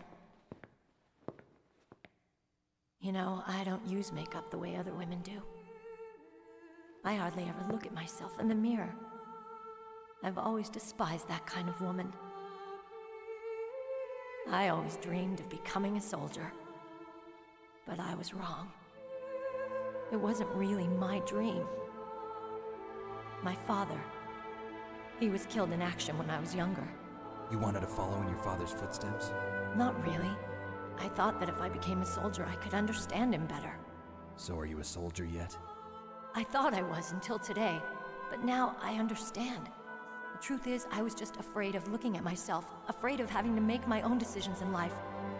[SPEAKER 11] You know, I don't use makeup the way other women do. I hardly ever look at myself in the mirror. I've always despised that kind of woman. I always dreamed of becoming a soldier. But I was wrong. It wasn't really my dream. My father, he was killed in action when I was younger.
[SPEAKER 8] You wanted to follow in your father's footsteps?
[SPEAKER 11] Not really. I thought that if I became a soldier, I could understand him better.
[SPEAKER 8] So are you a soldier yet?
[SPEAKER 11] I thought I was until today, but now I understand. The truth is, I was just afraid of looking at myself, afraid of having to make my own decisions in life.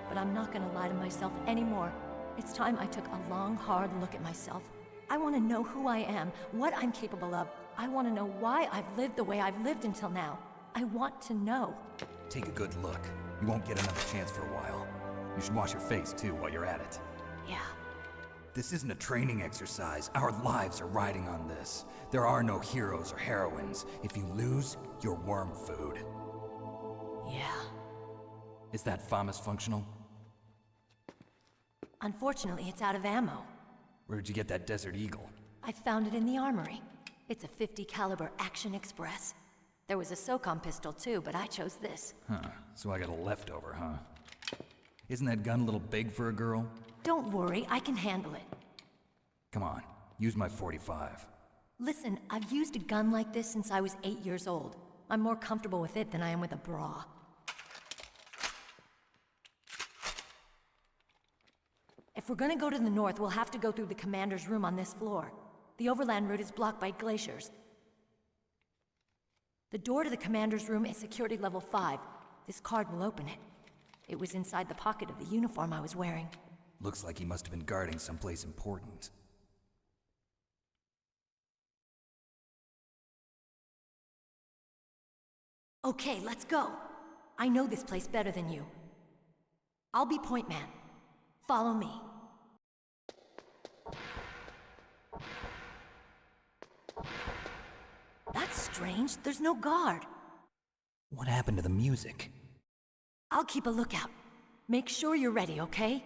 [SPEAKER 11] But I'm not gonna lie to myself anymore. It's time I took a long, hard look at myself. I want to know who I am, what I'm capable of. I want to know why I've lived the way I've lived until now. I want to know.
[SPEAKER 8] Take a good look. You won't get another chance for a while. You should wash your face, too, while you're at it.
[SPEAKER 11] Yeah.
[SPEAKER 8] This isn't a training exercise. Our lives are riding on this. There are no heroes or heroines. If you lose, you're worm food.
[SPEAKER 11] Yeah.
[SPEAKER 8] Is that FAMAS functional?
[SPEAKER 11] Unfortunately, it's out of ammo.
[SPEAKER 8] Where'd you get that Desert Eagle?
[SPEAKER 11] I found it in the armory. It's a .50 caliber Action Express. There was a SOCOM pistol too, but I chose this.
[SPEAKER 8] Huh, so I got a leftover, huh? Isn't that gun a little big for a girl?
[SPEAKER 11] Don't worry, I can handle it.
[SPEAKER 8] Come on, use my .45.
[SPEAKER 11] Listen, I've used a gun like this since I was 8 years old. I'm more comfortable with it than I am with a bra. If we're gonna go to the north, we'll have to go through the commander's room on this floor. The overland route is blocked by glaciers. The door to the commander's room is security level 5. This card will open it. It was inside the pocket of the uniform I was wearing.
[SPEAKER 8] Looks like he must have been guarding someplace important.
[SPEAKER 11] Okay, let's go. I know this place better than you. I'll be point man. Follow me. That's strange. There's no guard.
[SPEAKER 8] What happened to the music?
[SPEAKER 11] I'll keep a lookout. Make sure you're ready, okay?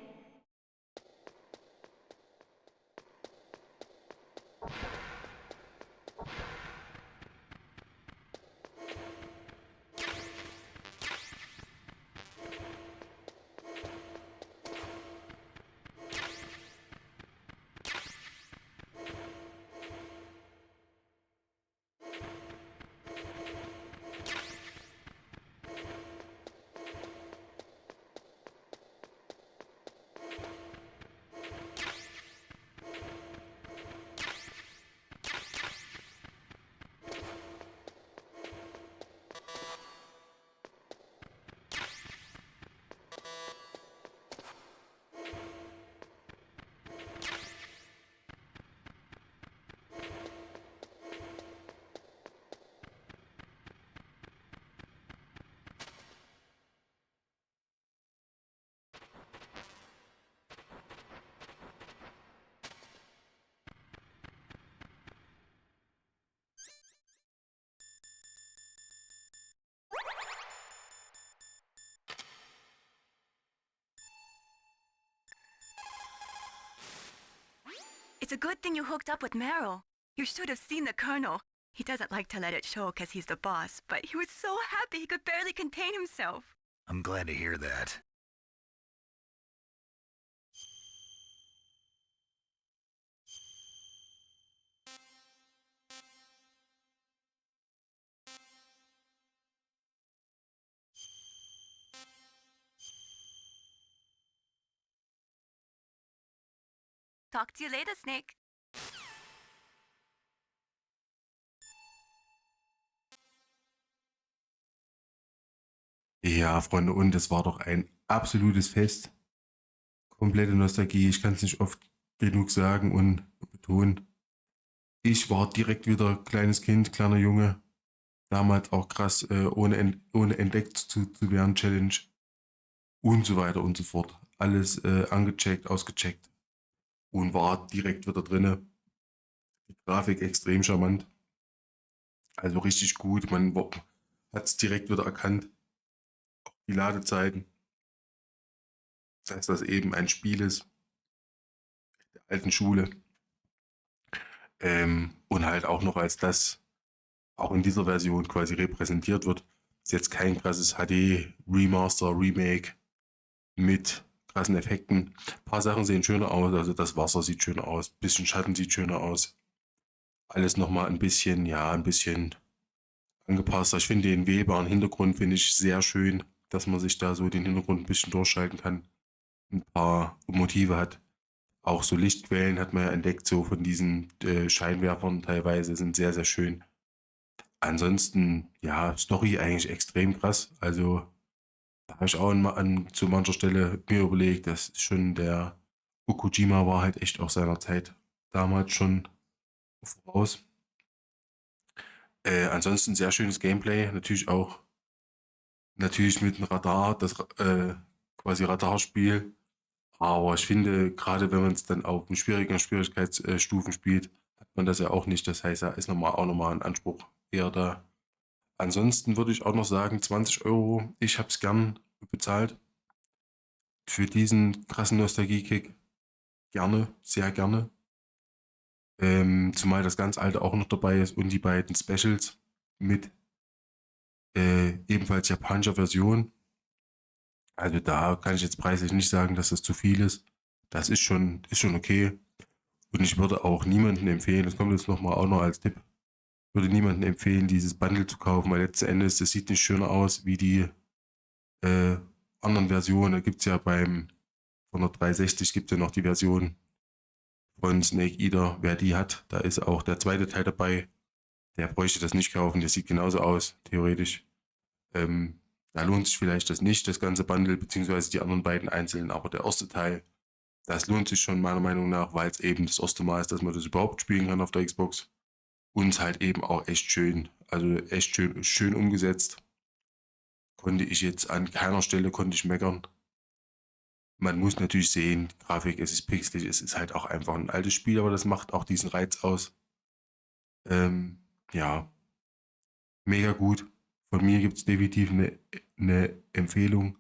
[SPEAKER 5] It's a good thing you hooked up with Meryl. You should have seen the Colonel. He doesn't like to let it show because he's the boss, but he was so happy he could barely contain himself.
[SPEAKER 3] I'm glad to hear that.
[SPEAKER 5] Talk to you later, Snake.
[SPEAKER 1] Ja, Freunde, und es war doch ein absolutes Fest. Komplette Nostalgie, ich kann es nicht oft genug sagen und betonen. Ich war direkt wieder kleines Kind, kleiner Junge. Damals auch krass, ohne entdeckt zu werden, Challenge. Und so weiter und so fort. Alles angecheckt, ausgecheckt. Und war direkt wieder drinne. Die Grafik extrem charmant. Also richtig gut. Man hat es direkt wieder erkannt. Auch die Ladezeiten. Dass das eben ein Spiel ist. Der alten Schule. Und halt auch noch als das auch in dieser Version quasi repräsentiert wird. Ist jetzt kein krasses HD, Remaster, Remake mit krassen Effekten. Ein paar Sachen sehen schöner aus, also das Wasser sieht schöner aus, ein bisschen Schatten sieht schöner aus. Alles nochmal ein bisschen, ja, ein bisschen angepasster. Ich finde den wählbaren Hintergrund finde ich sehr schön, dass man sich da so den Hintergrund ein bisschen durchschalten kann. Ein paar Motive hat. Auch so Lichtquellen hat man ja entdeckt, so von diesen Scheinwerfern teilweise, sind sehr, sehr schön. Ansonsten, ja, Story eigentlich extrem krass. Also, da habe ich auch zu mancher Stelle mir überlegt, das ist schon der Kojima war halt echt auch seiner Zeit damals schon voraus. Ansonsten sehr schönes Gameplay, natürlich mit einem Radar, das quasi Radarspiel. Aber ich finde, gerade wenn man es dann auf schwierigen Schwierigkeitsstufen spielt, hat man das ja auch nicht. Das heißt, da ist auch nochmal ein Anspruch eher da. Ansonsten würde ich auch noch sagen, 20 Euro, ich habe es gern bezahlt. Für diesen krassen Nostalgie-Kick gerne, sehr gerne. Zumal das ganz alte auch noch dabei ist und die beiden Specials mit ebenfalls japanischer Version. Also da kann ich jetzt preislich nicht sagen, dass das zu viel ist. Das ist schon okay. Und ich würde auch niemandem empfehlen, das kommt jetzt nochmal auch noch als Tipp, würde niemandem empfehlen, dieses Bundle zu kaufen, weil letzten Endes, das sieht nicht schöner aus wie die anderen Versionen. Da gibt es ja von der 360 gibt es ja noch die Version von Snake Eater. Wer die hat, da ist auch der zweite Teil dabei. Der bräuchte das nicht kaufen, der sieht genauso aus, theoretisch. Da lohnt sich vielleicht das nicht, das ganze Bundle, beziehungsweise die anderen beiden einzeln, aber der erste Teil, das lohnt sich schon meiner Meinung nach, weil es eben das erste Mal ist, dass man das überhaupt spielen kann auf der Xbox. Und halt eben auch echt schön, also echt schön umgesetzt. Konnte ich jetzt an keiner Stelle meckern. Man muss natürlich sehen, die Grafik, es ist pixelig, es ist halt auch einfach ein altes Spiel, aber das macht auch diesen Reiz aus. Ja, mega gut. Von mir gibt es definitiv eine Empfehlung.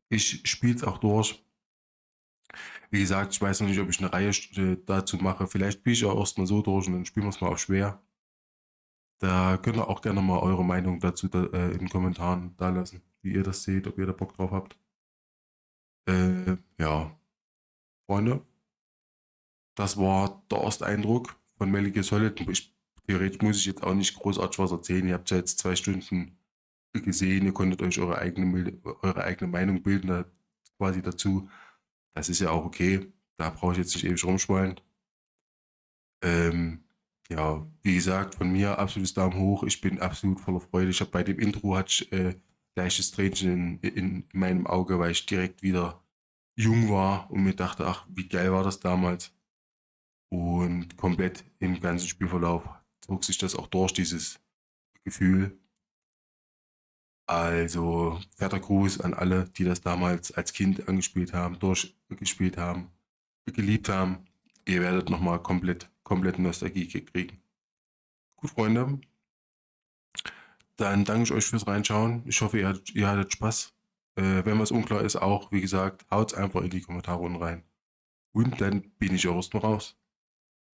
[SPEAKER 1] Ich spiele es auch durch. Wie gesagt, ich weiß noch nicht, ob ich eine Reihe dazu mache. Vielleicht spiele ich auch erstmal so durch und dann spielen wir es mal auf schwer. Da könnt ihr auch gerne mal eure Meinung dazu in den Kommentaren da lassen, wie ihr das seht, ob ihr da Bock drauf habt. Ja, Freunde, das war der Ersteindruck von Metal Solid. Theoretisch muss ich jetzt auch nicht großartig was erzählen. Ihr habt ja jetzt 2 Stunden gesehen, ihr konntet euch eure eigene Meinung bilden, quasi dazu. Das ist ja auch okay. Da brauche ich jetzt nicht ewig rumschwallen. Ja, wie gesagt, von mir absolutes Daumen hoch. Ich bin absolut voller Freude. Ich habe bei dem Intro leichtes Tränchen in meinem Auge, weil ich direkt wieder jung war und mir dachte, ach, wie geil war das damals. Und komplett im ganzen Spielverlauf zog sich das auch durch, dieses Gefühl. Also, fetter Gruß an alle, die das damals als Kind angespielt haben, durchgespielt haben, geliebt haben. Ihr werdet nochmal komplett Nostalgie kriegen. Gut, Freunde. Dann danke ich euch fürs Reinschauen. Ich hoffe, ihr hattet Spaß. Wenn was unklar ist, auch, wie gesagt, haut's einfach in die Kommentare unten rein. Und dann bin ich auch erstmal raus.